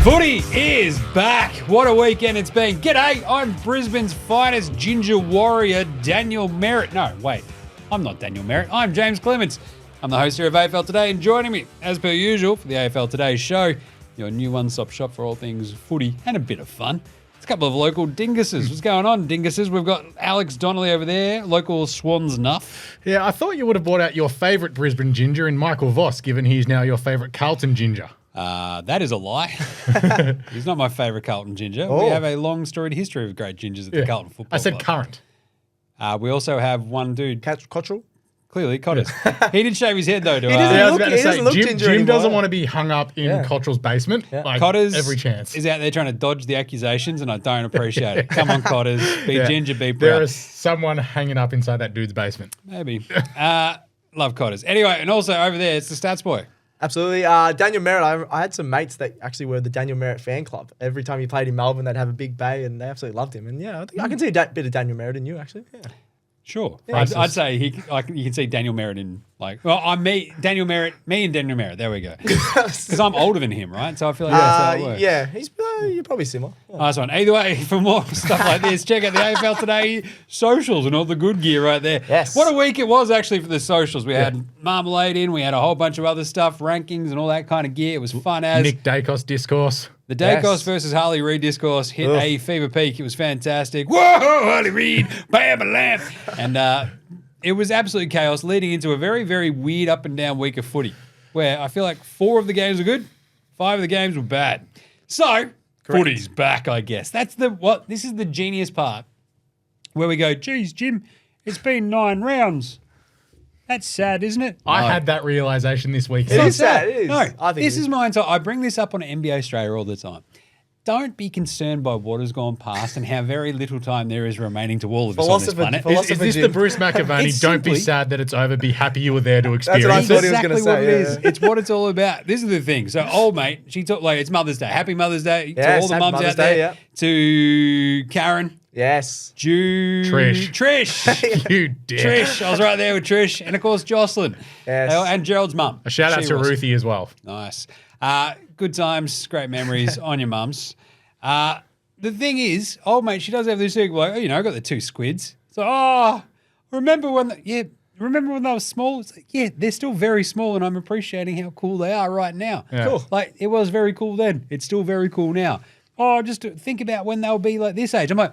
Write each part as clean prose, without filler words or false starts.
Footy is back. What a weekend it's been. G'day, I'm Brisbane's finest ginger warrior, Daniel Merritt. No, wait, I'm not Daniel Merritt. I'm Jaymz Clements. I'm the host here of AFL Today, and joining me, as per usual, for the AFL Today Show, your new one-stop shop for all things footy and a bit of fun. It's a couple of local dinguses. What's going on, dinguses? We've got Alex Donnelly over there, local Swans nuff. Yeah, I thought you would have brought out your favourite Brisbane ginger in Michael Voss, given he's now your favourite Carlton ginger. That is a lie. He's not my favourite Carlton ginger. Oh. We have a long storied history of great gingers at the Carlton Football I said Club. current. We also have one dude, Cottrell? clearly Cotters. He did shave his head though. To, doesn't I was look- about to he say, doesn't look Jim ginger anymore. doesn't want to be hung up in Yeah. Cottrell's basement. Yeah. Like, Cotters every chance. is out there trying to dodge the accusations, and I don't appreciate it. Come on, Cotters, be Yeah. ginger, be There proud. is someone hanging up inside that dude's basement. Maybe. Love Cotters. Anyway, and also over there, it's the Stats Boy. Absolutely. Daniel Merritt, I had some mates that actually were the Daniel Merritt fan club. Every time he played in Melbourne, they'd have a big bay, and they absolutely loved him. And yeah, I think I can see a bit of Daniel Merritt in you, actually. Yeah. Sure. Yeah. I'd say you can see Daniel Merritt in, Daniel Merritt, me and Daniel Merritt. There we go. Because I'm older than him, right? So I feel like that's how it works. Yeah, you're probably similar. Yeah. Nice one. Either way, for more stuff like this, check out the AFL Today socials and all the good gear right there. Yes. What a week it was actually for the socials. We had Marmalade in, we had a whole bunch of other stuff, rankings and all that kind of gear. It was fun as. Nick Dacos discourse. The Dacos Yes. versus Harley Reid discourse hit Ugh. a fever peak. It was fantastic. Whoa, Harley Reid, bam, a lamp. And it was absolute chaos leading into a very, very weird up and down week of footy where I feel like 4 of the games were good, 5 of the games were bad. So, footy's back, I guess. This is the genius part where we go, geez, Jim, it's been 9 rounds. That's sad, isn't it? I No. had that realisation this week. It is sad. It is. No, I think this it is my entire. I bring this up on NBA Australia all the time. Don't be concerned by what has gone past and how very little time there is remaining to all of us on this planet. Is this the Jim. Bruce McAvaney, It's don't be simply- sad that it's over, be happy you were there to what I experience thought it? he was Exactly gonna what say, it yeah, is. yeah. It's what it's all about. This is the thing. So, old mate, she took it's Mother's Day. Happy Mother's Day to Yes, all the happy mums Mother's out there. Day, yeah. To Karen, Yes. Trish, You dick. Trish. I was right there with Trish, and of course Jocelyn, Yes. and Gerald's mum. A shout out She to was. Ruthie as well. Nice. Good times, great memories on your mums. The thing is, old mate, she does have this thing like, I got the 2 squids. So, remember when they were small? It's like, yeah, they're still very small, and I'm appreciating how cool they are right now. Yeah. Cool. Like, it was very cool then. It's still very cool now. Oh, just to think about when they'll be like this age. I'm like,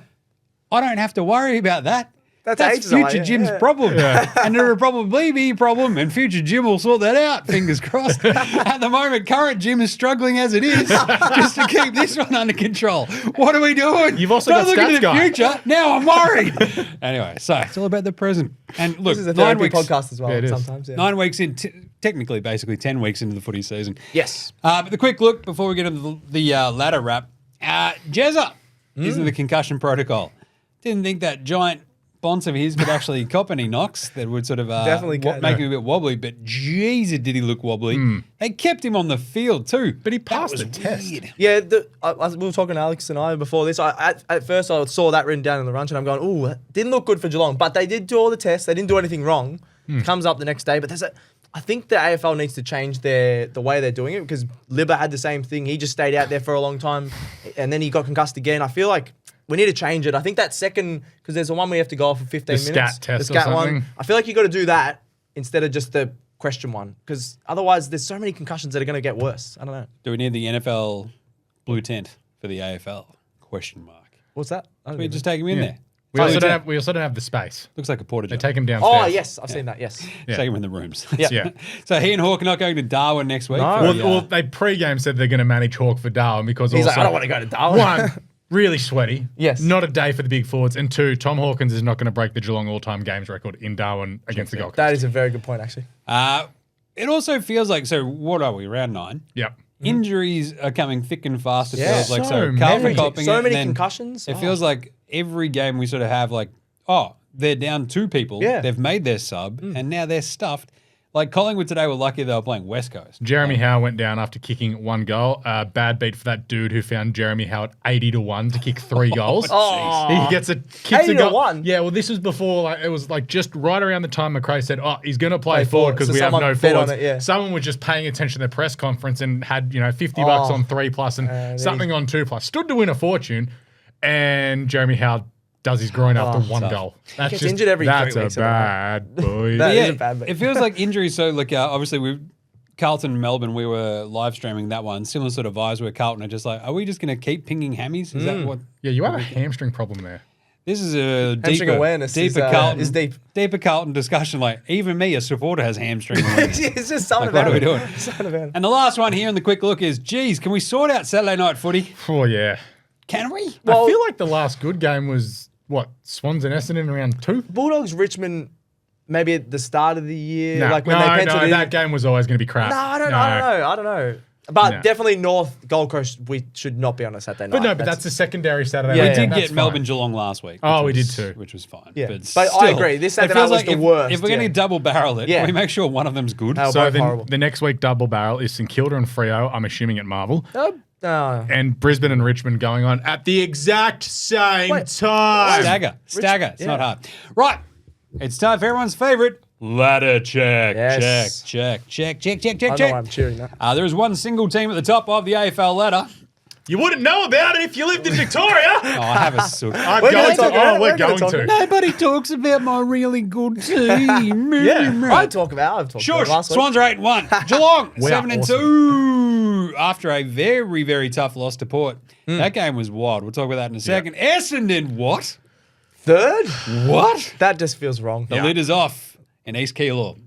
I don't have to worry about that. That's That's ages away, future yeah. Jim's Yeah. problem. And it'll probably be a problem, and future Jim will sort that out, fingers crossed. At the moment, current Jim is struggling as it is just to keep this one under control. What are we doing? You've also Don't got look Stats into the Guy. future. Now I'm worried. Anyway, so it's all about the present. And look, This is a 9 therapy weeks, podcast as well Yeah, it is. sometimes. Yeah. 9 weeks in, technically, basically 10 weeks into the footy season. Yes. But the quick look before we get into the ladder wrap. Jezza is in the concussion protocol. Didn't think that giant bonce of his could actually cop any knocks that would sort of Definitely make him a bit wobbly, but Jesus, did he look wobbly. They kept him on the field too. But he That passed was the test. weird. Yeah, we were talking, Alex and I, before this. At first, I saw that written down in the lunch, and I'm going, "Oh, didn't look good for Geelong." But they did do all the tests; they didn't do anything wrong. Comes up the next day, but I think the AFL needs to change the way they're doing it, because Libba had the same thing. He just stayed out there for a long time, and then he got concussed again. I feel like we need to change it. I think that second, because there's the one we have to go off for 15 The minutes. scat test the or scat one. something. I feel like you got to do that instead of just the question one, because otherwise there's so many concussions that are going to get worse. I don't know. Do we need the NFL blue tent for the AFL? Question mark. What's that? I don't We even- just take him in there. We also, Blue don't tent. have, we also don't have the space. Looks like a porta They john. take him downstairs. Oh, yes. I've seen that. Yes. Yeah. Take him in the rooms. Yeah. So he and Hawk are not going to Darwin next week. No. for the, Well, they pre-game said they're going to manage Hawk for Darwin because He's also, like, I don't want to go to Darwin. one, really sweaty. Yes. Not a day for the big forwards. And 2, Tom Hawkins is not going to break the Geelong all-time games record in Darwin against the Gold Coast. That is a very good point, actually. It also feels like, so what are we, round 9? Yep. Injuries are coming thick and fast. It Yeah. feels like So Carlton many. copping So it, many and then concussions. It Oh. feels like every game we sort of have like, they're down 2 people. Yeah. They've made their sub and now they're stuffed. Like Collingwood today were lucky they were playing West Coast. Jeremy Howe went down after kicking 1 goal. Bad beat for that dude who found Jeremy Howe at 80-1 to kick 3 goals. Oh, He kicks a goal. 80-1? Yeah, well, this was before, it was just right around the time McRae said, he's going to play forward because So we have someone no bet on forwards. it, yeah. Someone was just paying attention to their press conference and had, $50 on 3+ and something on 2+. Stood to win a fortune, and Jeremy Howe does his groin after 1 goal. That's gets injured every 3 That's weeks a of the bad boy. That Yeah, is a bad beat. it feels like injuries. So, look, obviously, Carlton, Melbourne, we were live streaming that one. Similar sort of vibes where Carlton are just like, are we just going to keep pinging hammies? Is that what? Yeah, you have a hamstring problem there. This is a Hamstring awareness is, Carlton, is deep. Deeper Carlton discussion. Like, even me, a supporter, has hamstring awareness. It's just something Like, what about are we it. doing? Something about it. And the last one here in the quick look is, geez, can we sort out Saturday night footy? Oh, yeah. Can we? Well- I feel like the last good game was, Swans and Essendon in round 2? Bulldogs, Richmond, maybe at the start of the year, No, like when they penciled in. that game was always going to be crap. No, I don't know. But No. definitely North Gold Coast, we should not be on a Saturday night. But that's a secondary Saturday. Yeah, night. We did That's get fine. Melbourne Geelong last week. Oh, which we was- did too. which was fine. Yeah. But But I still, agree, this it Saturday feels night was like the worst, If we're going yeah. to double barrel it, Yeah. can we make sure one of them's good? No. So Both horrible. the next week double barrel is St Kilda and Freo, I'm assuming at Marvel. No. And Brisbane and Richmond going on at the exact same time. Stagger. It's yeah. not hard. Right. It's time for everyone's favourite ladder check. Yes. Check. I know I'm cheering that. There is one single team at the top of the AFL ladder. You wouldn't know about it if you lived in Victoria. Oh, I have a sook. I'm We're going gonna to. talk about it. We're We're gonna going talk to. about Nobody talks about my really good team. I've talked about it Sure. last week. Swans are 8-1. Geelong Wow, 7-2 after a very, very tough loss to Port. That game was wild. We'll talk about that in a second. Essendon, what? Third? What? That just feels wrong. The lid is off in East Keilor.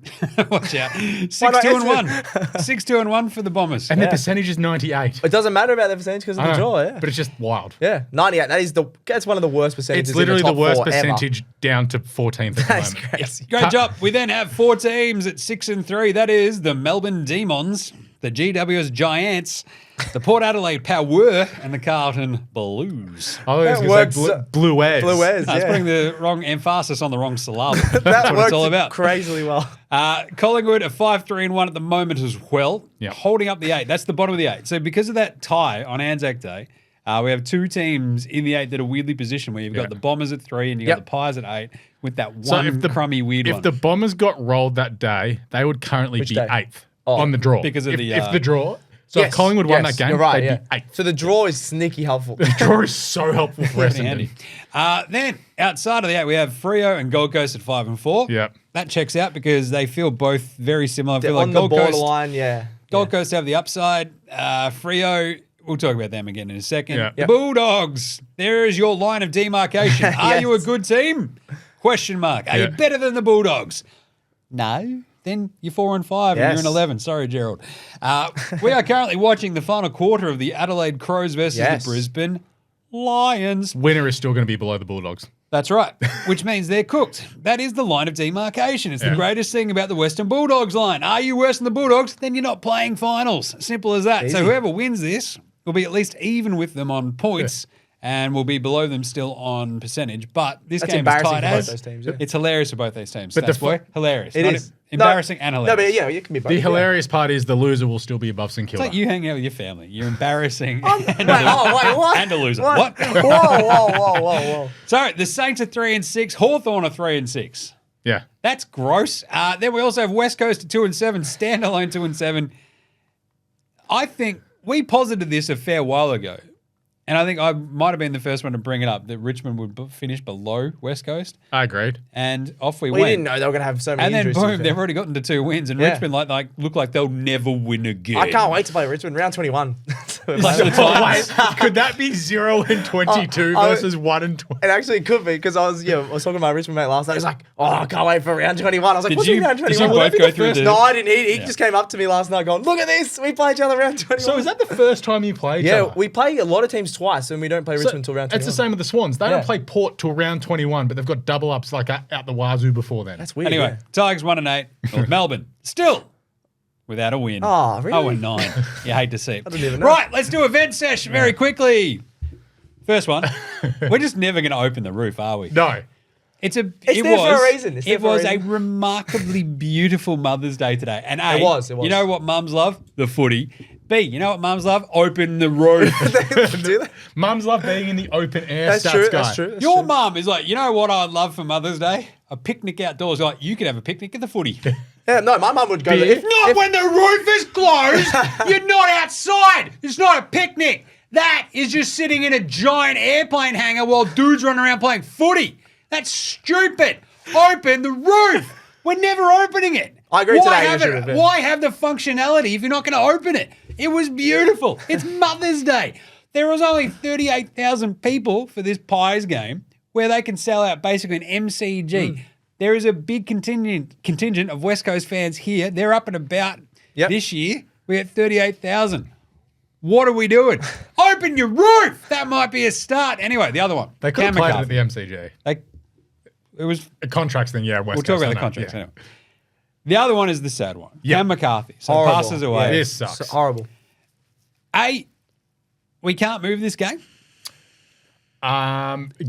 Watch out. 6-2-1. not 6-2-1 for the Bombers. And the percentage is 98. It doesn't matter about the percentage because of I the know, draw, yeah. But it's just wild. Yeah, 98. That's one of the worst percentages. It's literally in the top worst 4 ever. percentage down to 14th at the That's moment. crazy. Great job. We then have 4 teams at 6-3. That is the Melbourne Demons, the GWS Giants, the Port Adelaide Power, and the Carlton Blues. I was That going works, to say Blue Airs. Blue Airs, I was yeah. putting the wrong emphasis on the wrong syllable. That's That what it's all works about. crazily well. Collingwood are 5-3-1 at the moment as well, Yeah. holding up the 8. That's the bottom of the 8. So because of that tie on Anzac Day, we have 2 teams in the 8 that are weirdly positioned where you've got the Bombers at 3 and you've got Yep. the Pies at 8 with that So one crummy weird one. If the Bombers got rolled that day, they would currently be day? 8th Oh. on the draw. Because of if, the, if the draw. So Yes, if Collingwood won that game, you're right, they'd yeah. be 8th. So the draw is sneaky helpful. The draw is so helpful for Pretty Essendon. handy. Then outside of the 8, we have Freo and Gold Coast at 5 and 4. Yep. That checks out because they feel both very similar. I They're feel like on the Gold Coast, borderline, yeah. Gold Coast have the upside. Freo, we'll talk about them again in a second. Yeah. The Yep. Bulldogs, there is your line of demarcation. Are you a Yes. good team? Question mark. Are you Yeah. better than the Bulldogs? No. Then you're 4 and 5 and you're in Yes. 11. Sorry, Gerald. We are currently watching the final quarter of the Adelaide Crows versus Yes. the Brisbane Lions. Winner is still going to be below the Bulldogs. That's right, which means they're cooked. That is the line of demarcation. It's the Yeah. greatest thing about the Western Bulldogs line. Are you worse than the Bulldogs? Then you're not playing finals. Simple as that. So Easy. whoever wins this will be at least even with them on points and will be below them still on percentage. But this That's game is embarrassing tight for both as. those teams, yeah. It's hilarious for both these teams. But But the boy, hilarious. It Not is. embarrassing and hilarious. No, but yeah, it can be both. The yeah. hilarious part is the loser will still be above St It's Kilda. like you hanging out with your family. You're embarrassing Wait, what? and a loser. What? Whoa. So the Saints are 3 and 6. Hawthorn are 3 and 6. Yeah. That's gross. Then we also have West Coast at 2 and 7, standalone 2 and 7. I think we posited this a fair while ago, and I think I might have been the first one to bring it up that Richmond would finish below West Coast, I agreed. and off we We went. didn't know they were going to have so many And then injuries. to be boom, fair. they've already gotten to 2 wins, and Yeah. Richmond look like they'll never win again. I can't wait to play Richmond round 21. Like the Titans. Could that be 0 and 22 I- versus 1 and 20? It actually could be because I was talking to my Richmond mate last night. He's like, "Oh, I can't wait for round 21." I was like, Did "What's you- round did you 21?" both Will that be go the through first- the- No, I didn't. He just came up to me last night going, "Look at this. We play each other round 21." So is that the first time you play each Yeah, other? we play a lot of teams twice, and we don't play Richmond until round 21. It's the same with the Swans. They Yeah. don't play Port till round 21, but they've got double ups like out the wazoo before then. That's weird. Anyway, yeah. Tigers 1 and 8. North Melbourne still without a win. Oh, really? 0 and 9. You hate to see it. I didn't even know. Right, let's do event sesh very quickly. First one. We're just never going to open the roof, are we? No. It's there for a reason. It was a remarkably beautiful Mother's Day today. And A, it was. You know what mums love? The footy. B, you know what mums love? Open the roof. Do they? Mums love being in the open air. That's true. That's true. Your mum is like, you know what I'd love for Mother's Day? A picnic outdoors. Like, you could have a picnic at the footy. Yeah, no, my mum would go. Not when the roof is closed. You're not outside. It's not a picnic. That is just sitting in a giant airplane hangar while dudes run around playing footy. That's stupid. Open the roof. We're never opening it. I agree today. Why have the functionality if you're not going to open it? It was beautiful. It's Mother's Day. There was only 38,000 people for this Pies game where they can sell out basically an MCG. There is a big contingent of West Coast fans here. They're up and about this year. We had 38,000. What are we doing? Open your roof. That might be a start. Anyway, the other one. They could have played it at the MCG. It was a contracts thing, West we'll Coast, talk about the contracts anyway. The other one is the sad one. Cam McCarthy. So horrible. passes away. This sucks. It's horrible. We can't move this game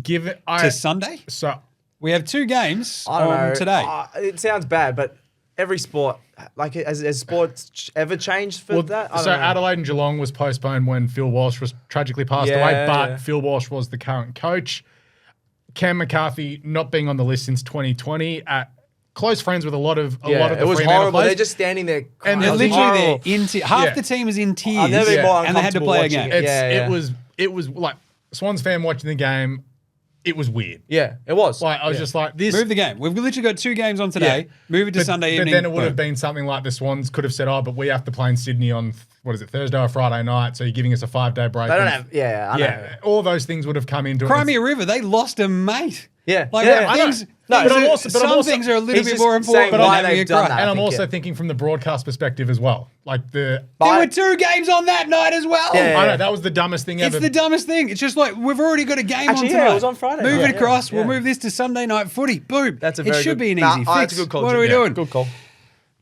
Give it to Sunday. So we have 2 games I don't know. today. It sounds bad, but every sport, like, has sports ever changed for that? I don't know. Adelaide and Geelong was postponed when Phil Walsh was tragically passed away, but Phil Walsh was the current coach. Cam McCarthy not being on the list since 2020. Close friends with a lot of the it was Fremantle horrible. players. They're just standing there crying. And They're they're literally there half the team is in tears, I've never been more and they had to uncomfortable play a watching game. it. It was like Swans fan watching the game. It was weird. Yeah, it was. Like I was just like this. Move the game. We've literally got 2 games on today. Move it to Sunday evening. But then it would have been something like the Swans could have said, "Oh, but we have to play in Sydney on Thursday or Friday night, so you're giving us a 5-day break." They don't have. I know. All those things would have come into Crimea River, they lost a mate. Yeah. Like things. No, some things are a little bit more important than having a cry. And I'm also thinking from the broadcast perspective as well. Like there were 2 games on that night as well. Yeah. I know that was the dumbest thing ever. It's the dumbest thing. It's just like we've already got a game on tonight. Yeah, it was on Friday. Move it across. We'll move this to Sunday night footy. Boom. It should be an easy fix. That's a good call. What are we doing? Good call.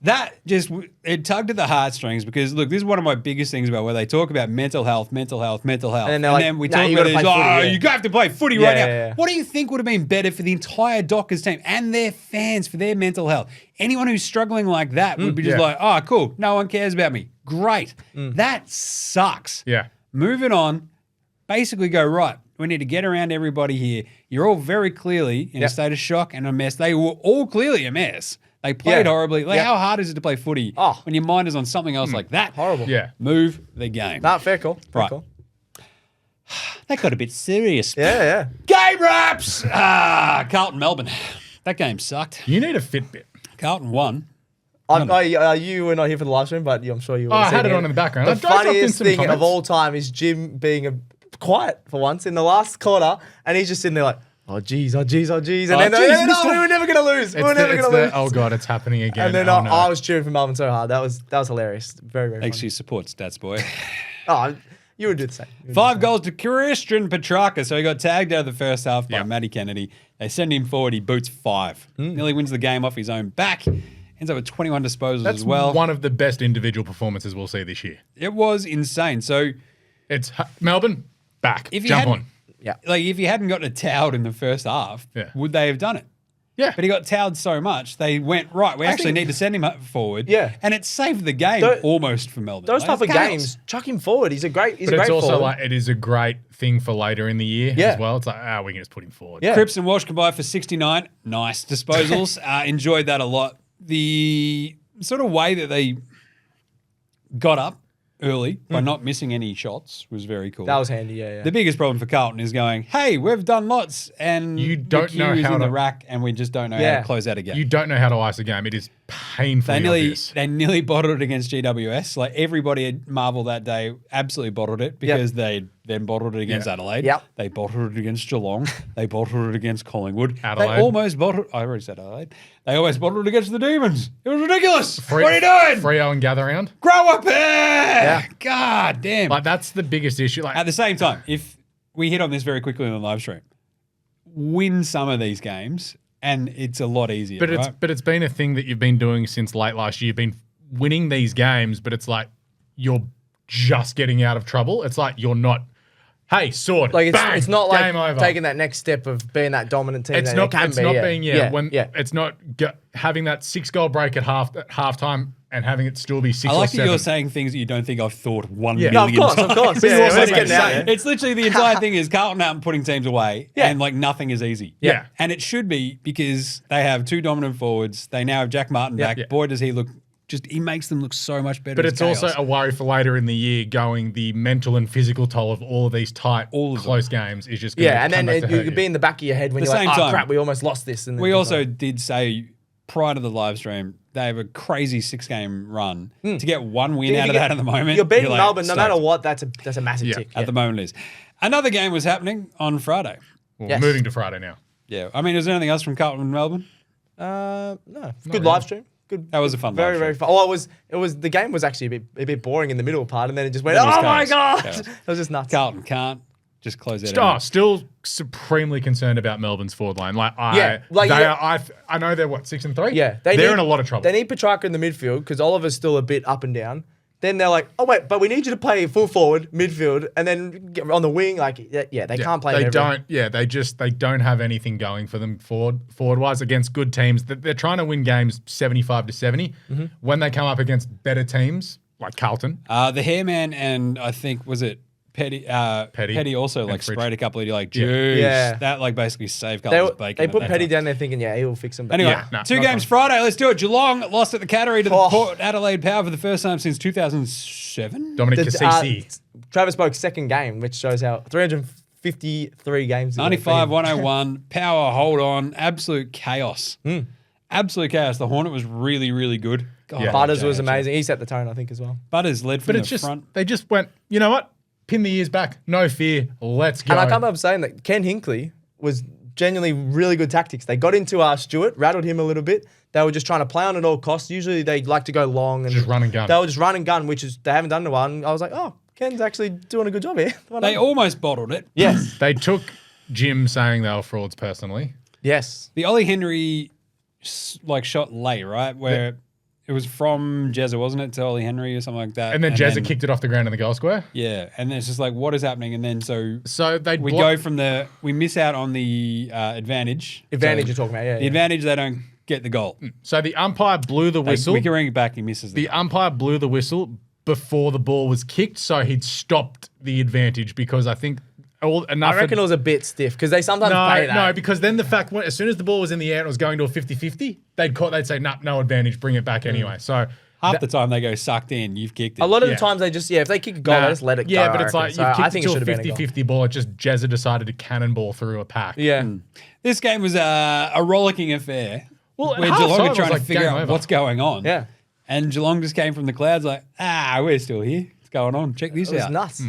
That it tugged at the heartstrings because, look, this is one of my biggest things about where they talk about mental health. And then we talk about it as, you have to play footy right now. Yeah. What do you think would have been better for the entire Dockers team and their fans for their mental health? Anyone who's struggling like that would be just like, oh, cool, no one cares about me. Great. That sucks. Yeah. Move it on. Basically go, right, we need to get around everybody here. You're all very clearly in a state of shock and a mess. They were all clearly a mess. They played horribly. Like, how hard is it to play footy when your mind is on something else like that? Horrible. Yeah. Move the game. Fair call. Right. That got a bit serious. Yeah. Game wraps! Carlton, Melbourne. That game sucked. You need a Fitbit. Carlton won. You were not here for the live stream, but I'm sure you were. I had it on in the background. The funniest thing of all time is Jim being quiet for once in the last quarter, and he's just sitting there like, oh, geez. And then, we were never going to lose. Oh, God, it's happening again. And then I was cheering for Melbourne so hard. That was hilarious. Very, very Makes funny. you support Stats Boy. You would do the same. 5 goals to Christian Petrarca. So he got tagged out of the first half by Matty Kennedy. They send him forward. He boots 5. Nearly wins the game off his own back. Ends up with 21 disposals as well. That's one of the best individual performances we'll see this year. It was insane. So it's Melbourne, back. Jump on. Yeah. Like, if he hadn't gotten a towel in the first half, would they have done it? Yeah. But he got towed so much, they went, right, we actually need to send him forward. Yeah. And it saved the game almost for Melbourne. Those type of games, chuck him forward. He's a great But it's also forward. like, it is a great thing for later in the year as well. It's like, we can just put him forward. Yeah. Cripps and Walsh combined for 69. Nice disposals. Enjoyed that a lot. The sort of way that they got up early by not missing any shots was very cool. That was handy, yeah. The biggest problem for Carlton is going, hey, we've done lots, and you don't know how in to the rack, and we just don't know how to close out a game. You don't know how to ice a game. It is painfully obvious. They nearly bottled it against GWS. Like, everybody at Marvel that day absolutely bottled it because they then bottled it against Adelaide. Yep. They bottled it against Geelong. They bottled it against Collingwood. Adelaide. They almost bottled. I already said Adelaide. They almost bottled it against the Demons. It was ridiculous. What are you doing? Freo and gather round. Grow up here. Yeah. God damn. Like, that's the biggest issue. Like, at the same time, if we hit on this very quickly on the live stream, win some of these games and it's a lot easier. But it's been a thing that you've been doing since late last year. You've been winning these games, but it's like you're just getting out of trouble. It's like you're not hey, sword. Like bang, it's not game like over. taking that next step of being that dominant team. It's that not. it can It's be, not yeah. being it's not having that 6-goal break at halftime and having it still be 6 I or like 7. that you're saying things that you don't think I've thought 1 Yeah. million No, of times. course. But Yeah, you're also let's saying- get out there. It's literally the entire thing is Carlton out and putting teams away, Yeah. and like nothing is easy. Yeah. And it should be because they have 2 dominant forwards. They now have Jack Martin back. Yeah. Boy, does he look! He makes them look so much better. But as it's chaos. also a worry for later in the year going the mental and physical toll of all of these tight, All of them. close games is just going to Yeah, and come then back to you hurt could be you. in the back of your head when At you're the like, same oh time, crap, we almost lost this. And then We it's also like- did say prior to the live stream they have a crazy 6-game run to get 1 win out of that at the moment. You're beating like, Melbourne no matter stoked. what. That's a massive Yeah. tick. At the moment it is. Another game was happening on Friday. Well, Yes. moving to Friday now. Yeah. I mean, is there anything else from Carlton and Melbourne? No, good really. live stream. Good. That was a fun Very live very stream. fun. Oh, it was. The game was actually a bit boring in the middle part, and then it just went. Then it was Oh my chaos. god! Chaos. It was just nuts. Carlton can't just close it Oh, out. still supremely concerned about Melbourne's forward line. Yeah, I know they're what 6 and 3. Yeah, they're in a lot of trouble. They need Petrarca in the midfield because Oliver's still a bit up and down. Then they're like, oh wait, but we need you to play full forward, midfield, and then get on the wing. Like, yeah, they can't play. They it everywhere. don't. Yeah, they don't have anything going for them forward wise against good teams. They're trying to win games 75 to 70. Mm-hmm. When they come up against better teams like Carlton, The Hairman and I think was it Petty also like Fridge. sprayed a couple of like Yeah. jeez. Yeah. That like basically saved Carlton's bacon. They at put that Petty time. down there thinking, yeah, he'll fix them. But Anyway, Yeah, no, 2 not games fun. Friday. Let's do it. Geelong lost at the Cattery to the Oh. Port Adelaide Power for the first time since 2007. Dominic Cassisi. Travis Boak's second game, which shows how 353 games. 95, 101. Power, hold on. Absolute chaos. Absolute chaos. The Hornet was really, really good. God, Yeah. Butters JHL. was amazing. He set the tone, I think, as well. Butters led from But the it's just front. they just went. You know what? Pin the ears back. No fear. Let's go. And I can't help saying that Ken Hinkley was genuinely really good tactics. They got into Stewart, rattled him a little bit. They were just trying to play on at all costs. Usually they like to go long and Just run and gun. They were just run and gun, which is they haven't done in a while. And I was like, oh, Ken's actually doing a good job here. Well They done. almost bottled it. Yes. They took Jim saying they were frauds personally. Yes. The Ollie Henry shot late, right? Where it was from Jezza, wasn't it, to Ollie Henry or something like that? And then Jezza kicked it off the ground in the goal square. Yeah, and then it's just like, what is happening? And then So they we miss out on the advantage. Advantage So you're talking about, yeah. The advantage, they don't get the goal. So the umpire blew the whistle. We can bring it back, he misses The umpire blew the whistle before the ball was kicked, so he'd stopped the advantage because I think enough. I reckon it was a bit stiff because they sometimes pay that. No, because then the fact as soon as the ball was in the air and it was going to a 50-50, they'd say, nah, no advantage, bring it back anyway. So Half the time they go sucked in, you've kicked it. A lot of Yeah. the times they just, if they kick a goal, they just let it go. Yeah, but I it's reckon. like So you've I kicked think it it to a should have been a goal. 50-50 ball. It just Jezza decided to cannonball through a pack. Yeah. This game was a rollicking affair. Well, at where half Geelong time are it trying was to like figure game out over. what's going on. Yeah. And Geelong just came from the clouds like, we're still here. What's going on? Check this It was out. nuts.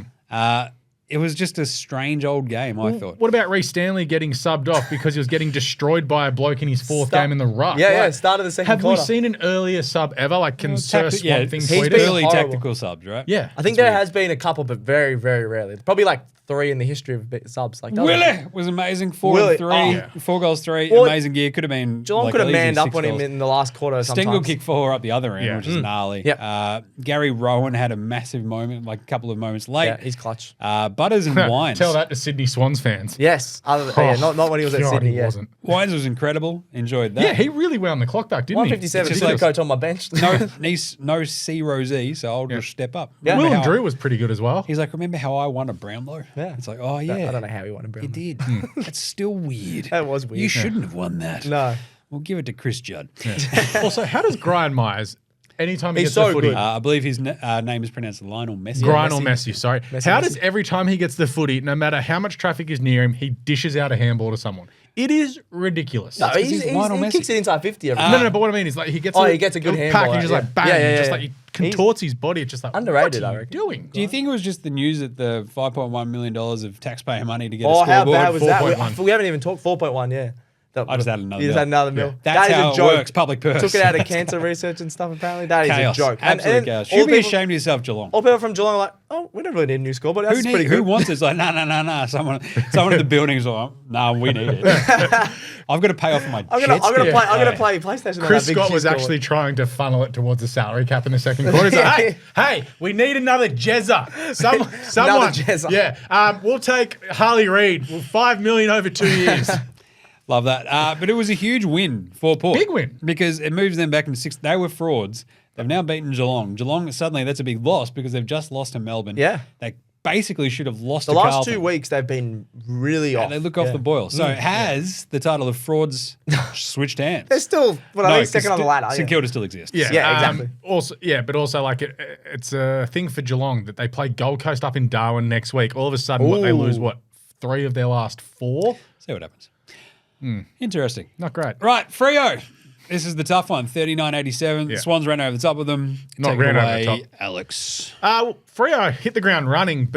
It was just a strange old game, I thought. What about Reece Stanley getting subbed off because he was getting destroyed by a bloke in his fourth game in the ruck? Yeah, Like, start of the second have quarter. we seen an earlier sub ever? Like, can Sir Swamp Thing he's tweet been us? Early horrible. tactical subs, right? Yeah. I think there has been a couple, but very, very rarely. Probably like 3 in the history of subs. Like that was- Willie was amazing. 4 Willie, and 3, oh, yeah. 4 goals, 3. Well, amazing gear. Could have been. Geelong like, could have at least manned up 6 on him goals. in the last quarter sometimes. Stengel kicked 4 up the other end, Yeah. which is gnarly. Yep. Gary Rowan had a massive moment, like a couple of moments late. Yeah, he's clutch. Butters and Wines. Tell that to Sydney Swans fans. Yes. Not when he was at God, Sydney. he Yeah. wasn't. Wines was incredible. Enjoyed that. Yeah, he really wound the clock back, didn't 157, he? super coach on my bench. no C Rosie, so I'll just step up. Yeah. Remember Will and how- Drew was pretty good as well. He's like, remember how I won a Brownlow? Yeah. It's like, oh yeah. I don't know how he won a You Brownlow. did. That's still weird. That was weird. You shouldn't have won that. No. We'll give it to Chris Judd. Also, how does Brian Myers, anytime he He's gets so the footy, good. I believe his name is pronounced Lionel Messi. Lionel Messi. Messi, sorry. Messi, How Messi. does every time he gets the footy, no matter how much traffic is near him, he dishes out a handball to someone? It is ridiculous. No, he's Lionel he Messi. kicks it inside 50 every No, but what I mean is like he gets he gets a good little handball pack, out, he's just yeah. like bang, Yeah, yeah, he just yeah. like he contorts his body. It's just like Underrated, what I are you reckon. doing? Do you think it was just the news that the $5.1 million of taxpayer money to get a Oh, how scoreboard? bad was that? 4.1. We haven't even talked 4.1, yeah. I just had another You just meal. had another meal. That's That is how a it joke. works, public purse. Took it out of cancer research and stuff, apparently. That is Chaos. a joke. Absolute chaos. all Should be people- ashamed of yourself, Geelong. All people from Geelong are like, oh, we don't really need a new scoreboard. That's pretty Who good. wants it? It's like, no. Someone in the building is like, no, we need it. I've got to pay off my I'm jet gonna play PlayStation. on Chris that big Scott was scoreboard. actually trying to funnel it towards the salary cap in the second quarter. He's like, hey, we need another Jezza. Someone. Jezza. Yeah. We'll take Harley Reid. 5 million over 2 years. Love that. But it was a huge win for Port. Big win. Because it moves them back into sixth. They were frauds. They've now beaten Geelong. Geelong, suddenly, that's a big loss because they've just lost to Melbourne. Yeah. They basically should have lost The to last Carlton. 2 weeks, they've been really off. They look off the boil. So has the title of frauds switched hands? They're still, I think, second on the ladder. St Kilda still exists. Yeah, Yeah, exactly. But also like it's a thing for Geelong that they play Gold Coast up in Darwin next week. All of a sudden, they lose 3 of their last 4. See what happens. Interesting. Not great. Right, Freo. This is the tough one. 39-87. Yeah. Swans ran over the top of them. Not Take it ran over away, the top. Alex. Freo hit the ground running,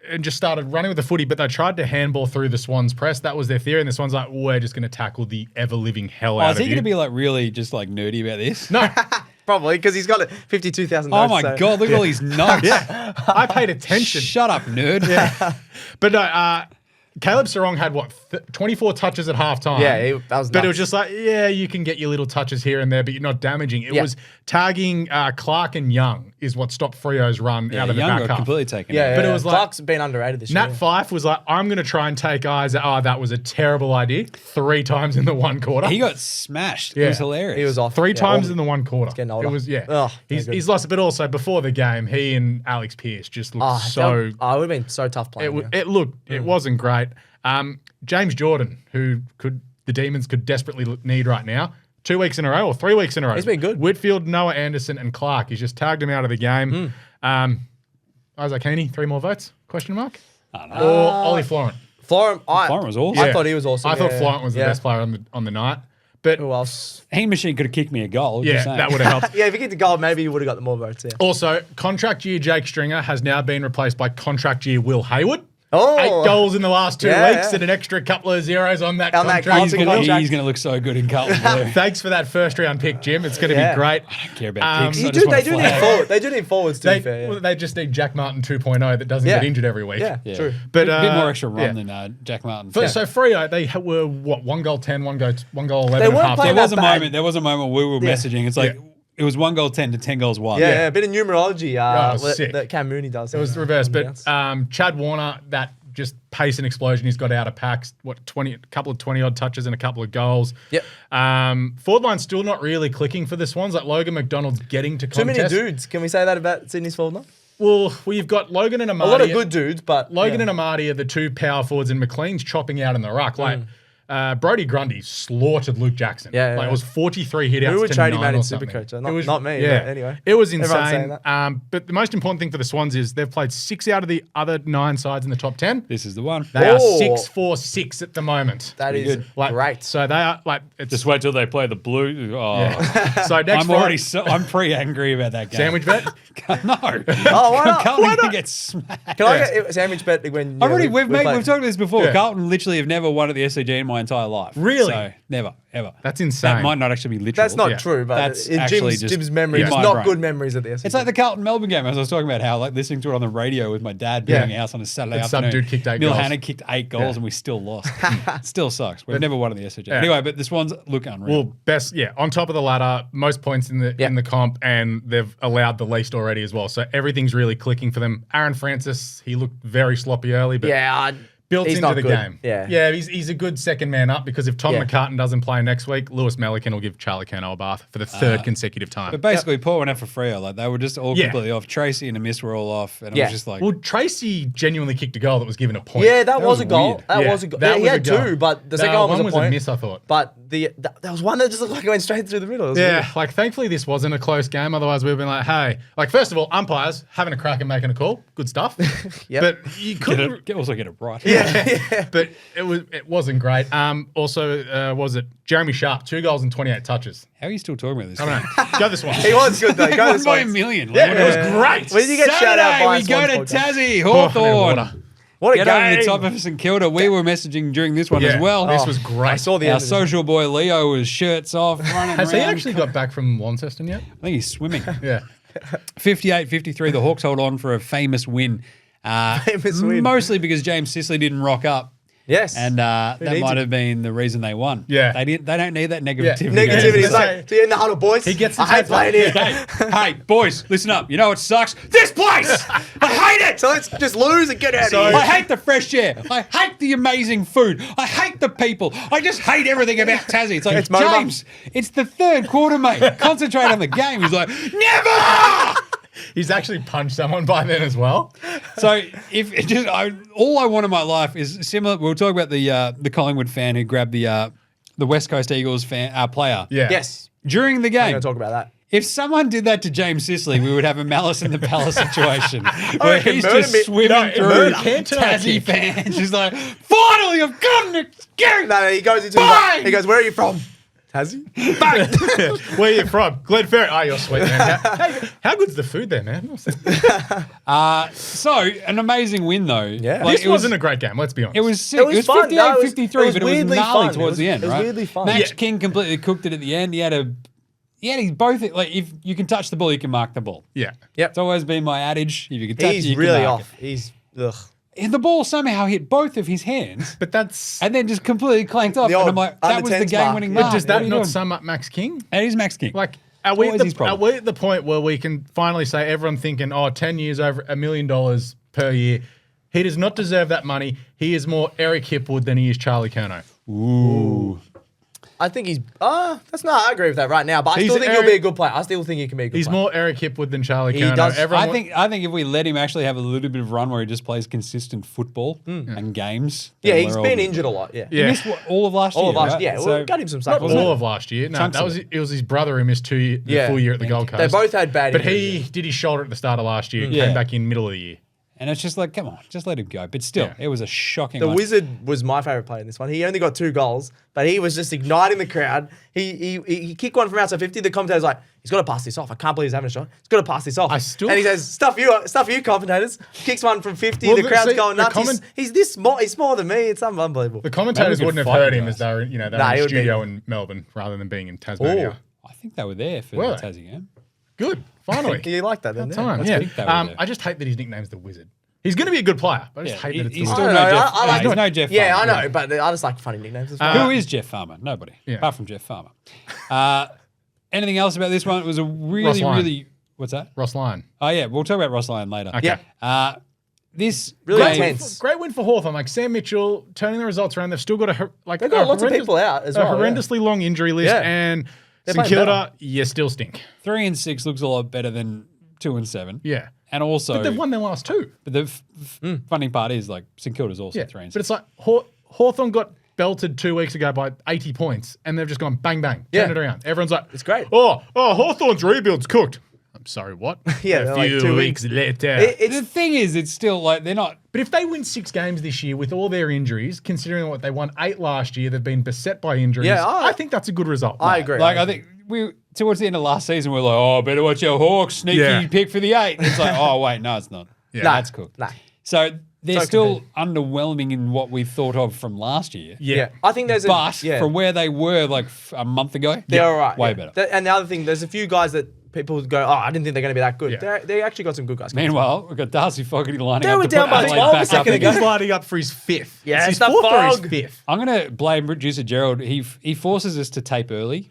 and just started running with the footy, but they tried to handball through the Swans press. That was their theory, and the Swans like, we're just going to tackle the ever-living hell out Is of he you. going to be like really just like nerdy about this? No. Probably, because he's got 52,000 Oh notes. my so- God, look at all these notes. I paid attention. Shut up, nerd. But no, Caleb Sarong had 24 touches at halftime. Yeah, that was But it nuts. was just like, yeah, you can get your little touches here and there, but you're not damaging. It was tagging Clark and Young is what stopped Freo's run out of the Young back got half. completely taken Yeah, out. But it was like- Clark's been underrated this Nat year. Fyfe was like, I'm going to try and take eyes. Oh, that was a terrible idea. 3 times in the 1 quarter. He got smashed. It Yeah. was hilarious. He was off. 3 Yeah, times old. in the 1 quarter. getting older. It was, yeah. Ugh, he's no good. lost it. But also, before the game, he and Alex Pearce just looked so... it would have been so tough playing. It wasn't great. James Jordan, who the Demons could desperately need right now, 2 weeks in a row or 3 weeks in a row. He's been good. Whitfield, Noah Anderson, and Clark. He's just tagged him out of the game. Isaac Heaney, 3 more votes? Question mark? I don't Or know. Ollie Florent. Florent was awesome. I thought he was awesome. I thought yeah. Florent was the Yeah. best player on the night. But Who else? Heat Machine could have kicked me a goal. yeah, just saying. that would have helped. Yeah, if you get the goal, maybe you would have got the more votes. Yeah. Also, contract year Jake Stringer has now been replaced by contract year Will Hayward. Oh. 8 goals in the last 2 Yeah, weeks yeah. and an extra couple of zeros on that On that contract. He's Carlton going contract. to look so good in Carlton blue. Thanks for that first round pick, Jim. It's going to Yeah. be great. I don't care about kicks. I They just want do a need flag. forward. They do need forwards to They, be fair. Yeah. well, they just need Jack Martin 2.0 that doesn't Yeah. get injured every week. Yeah, Yeah. true. But, a bit more extra run yeah. than Jack Martin. So Freo, they were what, 1 goal 10, 1 goal 11 They and a weren't half. playing there that was a bad. moment. There was a moment where we were messaging. It's like it was 1 goal 10 to 10 goals 1. Yeah, a bit of numerology sick. that Cam Mooney does. It was the reverse. But Chad Warner, that just pace and explosion he's got out of packs. A couple of 20-odd touches and a couple of goals. Yep. Forward line's still not really clicking for the Swans. Like Logan McDonald's getting to Too contest. many dudes. Can we say that about Sydney's forward line? Well, we've got Logan and Amadi. A lot of good dudes, but Logan and Amadi are the 2 power forwards, and McLean's chopping out in the ruck. Like Brody Grundy slaughtered Luke Jackson. Yeah, Like yeah. it was 43 hit outs Who would to trade 9 him out or in something. SuperCoach? It was- Not me, Yeah. but anyway. It was Everyone's saying insane. that. But the most important thing for the Swans is they've played 6 out of the other 9 sides in the top 10. This is the one. They are Oh. 6-4-6 at the moment. That is good. Like, great. So they are like it's Just wait till they play the blue. Oh, yeah. So next I'm pretty angry about that game. sandwich bet. No. Oh, why not? Carlton gonna get smacked. Can I get a sandwich bet when We've talked about this before. Yeah. Carlton literally have never won at the SCG in my entire life. Really? So never, ever. That's insane. That might not actually be literal. That's not Yeah. true, but That's in actually just Jim's memory, in it's my not brain. good memories at the SCG. It's like the Carlton Melbourne game, as I was talking about how like listening to it on the radio with my dad Yeah. building a house on a Saturday And some afternoon. dude kicked 8 Neil goals. Hanna kicked 8 goals Yeah. and we still lost. Still sucks. We've never won in the SCG. Yeah. Anyway, but this one's look unreal. Well, on top of the ladder, most points in the comp, and they've allowed the least already as well. So everything's really clicking for them. Aaron Francis, he looked very sloppy early, but built he's into not the good. game. Yeah. He's a good second man up because if Tom Yeah. McCartan doesn't play next week, Lewis Melican will give Charlie Cano a bath for the 3rd consecutive time. But basically, Paul went out for Freo. Like they were just all Yeah. completely off. Tracy and Amiss were all off, and it Yeah. was just like, Well, Tracy genuinely kicked a goal that was given a point. Yeah, that was a goal. weird. That Yeah, was a goal. that Yeah, he was a had goal. 2, but the No, second one one was was a point. a miss, I thought. But there was one that just looked like it went straight through the middle. It was Yeah, weird. like thankfully this wasn't a close game. Otherwise, we've been like, hey, like first of all, umpires having a crack and making a call, good stuff. Yep. But you couldn't. also get it right. Yeah. But it wasn't great. Also, was it Jeremy Sharp, 2 goals and 28 touches? How are you still talking about this? I don't know. Go this one. He was good though. He Won goes by like, a million. Yeah, Like, it was great. When did you get shout out Saturday, by we go to Swans podcast? Tassie, Oh, I need Hawthorn. water. What a Get over the game. top of St Kilda. We were messaging during this one as well. This was great. I saw the Our end of this. social boy Leo was shirts off, running Has around. he actually got back from Launceston yet? I think he's swimming. Yeah. 58-53, the Hawks hold on for a famous win. Famous win. Mostly because Jaymz Sicily didn't rock up. Yes. And that needs might it? have been the reason they won. Yeah. They don't need that negativity. Negativity. Yeah. It's like, so you're in the huddle, boys. He gets the I hate take playing here. Hey, boys, listen up. You know what sucks? This place! I hate it! So let's just lose and get out of here. I hate the fresh air. I hate the amazing food. I hate the people. I just hate everything about Tassie. It's like, It's Momo. James, it's the third quarter, mate. Concentrate on the game. He's like, never! He's actually punched someone by then as well. So all I want in my life is similar. We'll talk about the Collingwood fan who grabbed the West Coast Eagles player. Yeah. Yes. During the I'm game. going to talk about that. If someone did that to Jaymz Sicily, we would have a Malice in the Palace situation where reckon he's murder just me- swimming no, through murder Cantona Tassie kick. fans. He's like, finally, I've gotten it. No, he goes into Bang! he goes, where are you from? Tassie? Bang! Where are you from? Glenferrie. Oh, you're sweet, man. How good's the food there, man? So, an amazing win, though. Yeah. Like, This wasn't a great game, let's be honest. It was sick. It was fun. No, 58-53, it was but it was weirdly gnarly fun. towards It the was- end, it was right? weirdly fun. Max Yeah. King completely cooked it at the end. He had he's both, like, if you can touch the ball, you can mark the ball. Yeah. Yep. It's always been my adage. If you can touch it, He's you really can mark off. He's, ugh. it. And the ball somehow hit both of his hands. But that's. And then just completely clanked off. The And old I'm like, that under was the 10s game-winning mark. mark. But does What that are you not doing? sum up Max King? That is Max King. Like, are we, Always his problem. at the point where we can finally say everyone thinking, 10 years over $1 million per year? He does not deserve that money. He is more Eric Hipwood than he is Charlie Curnow. Ooh. I think he's, that's not, I agree with that right now, but I He's still think Eric- he'll be a good player. I still think he can be a good He's player. more Eric Hipwood than Charlie He Curnow. does- Everyone I think if we let him actually have a little bit of run where he just plays consistent football and games. Yeah, then he's we're all been good. injured a lot, yeah. He Yeah. missed all of last year. All of last, right? yeah, So we got him some slack. Not wasn't all it? of last year. No, Chunks that of was it was his brother who missed the Yeah. full year at the Gold Coast. They both had bad But injuries. he did his shoulder at the start of last year. Yeah. Came back in middle of the year. And it's just like, come on, just let him go. But still, Yeah. it was a shocking The one. Wizard was my favourite player in this one. He only got 2 goals, but he was just igniting the crowd. He kicked one from outside 50. The commentator's like, he's got to pass this off. I can't believe he's having a shot. He's got to pass this off. And he says, stuff you commentators. Kicks one from 50. Well, the crowd's see, going the nuts. He's this small. He's smaller than me. It's unbelievable. The commentators Maybe we wouldn't could have fight heard you him guys. as they were, they were Nah, in he the would be- studio in Melbourne rather than being in Tasmania. I think they were there for Were the they? Tassie game. Good. Finally. You like that then? About yeah. time. That's Yeah. good. think they were there. I just hate that his nickname's the Wizard. He's going to be a good player. But I just hate that it's the he's Wizard. still I no don't know, Jeff. I like he's it. no Jeff Yeah, Farmer. I know, but I just like funny nicknames as well. Who is Jeff Farmer? Nobody. Yeah. Apart from Jeff Farmer. Anything else about this one? It was a Ross really, Lyon. really. What's that? Ross Lyon. Oh, yeah. We'll talk about Ross Lyon later. Okay. Yeah. This Really game- intense. Great win for Hawthorn. Like Sam Mitchell turning the results around. They've still got They've got lots of people out as well, A horrendously long injury list. Yeah. And They're St playing Kilda, you still stink. 3-6 looks a lot better than 2-7. Yeah. And also, But they've won their last 2. but the funny part is like St Kilda's also Yeah. 3-6. But it's like Hawthorn got belted 2 weeks ago by 80 points and they've just gone bang, bang, Yeah. turn it around. Everyone's like, It's great. Oh, Hawthorn's rebuild's cooked. I'm sorry, what? Yeah, A they're like few 2 weeks later. It's the thing is, it's still like they're not. But if they win 6 games this year with all their injuries, considering what they won 8 last year, they've been beset by injuries. Yeah, I think that's a good result. I agree. Like I think we towards the end of last season, we are like, oh, better watch your Hawks sneaky Yeah. pick for the 8. It's like, oh wait, no, it's not. Yeah. Nah. That's cooked. Nah. So they're So still underwhelming in what we thought of from last year. Yeah. I think there's But yeah. from where they were like a month ago, They're all right. way yeah. better. And the other thing, there's a few guys that people go, oh, I didn't think they're going to be that good. Yeah. They actually got some good guys. Meanwhile, we've got Darcy Fogarty lining They up were to down put by Adelaide 12 a back up second again. ago. He's lining up for his 5th. Yeah, it's it's his the 4th or his fog. 5th. I'm going to blame producer Gerald. He forces us to tape early.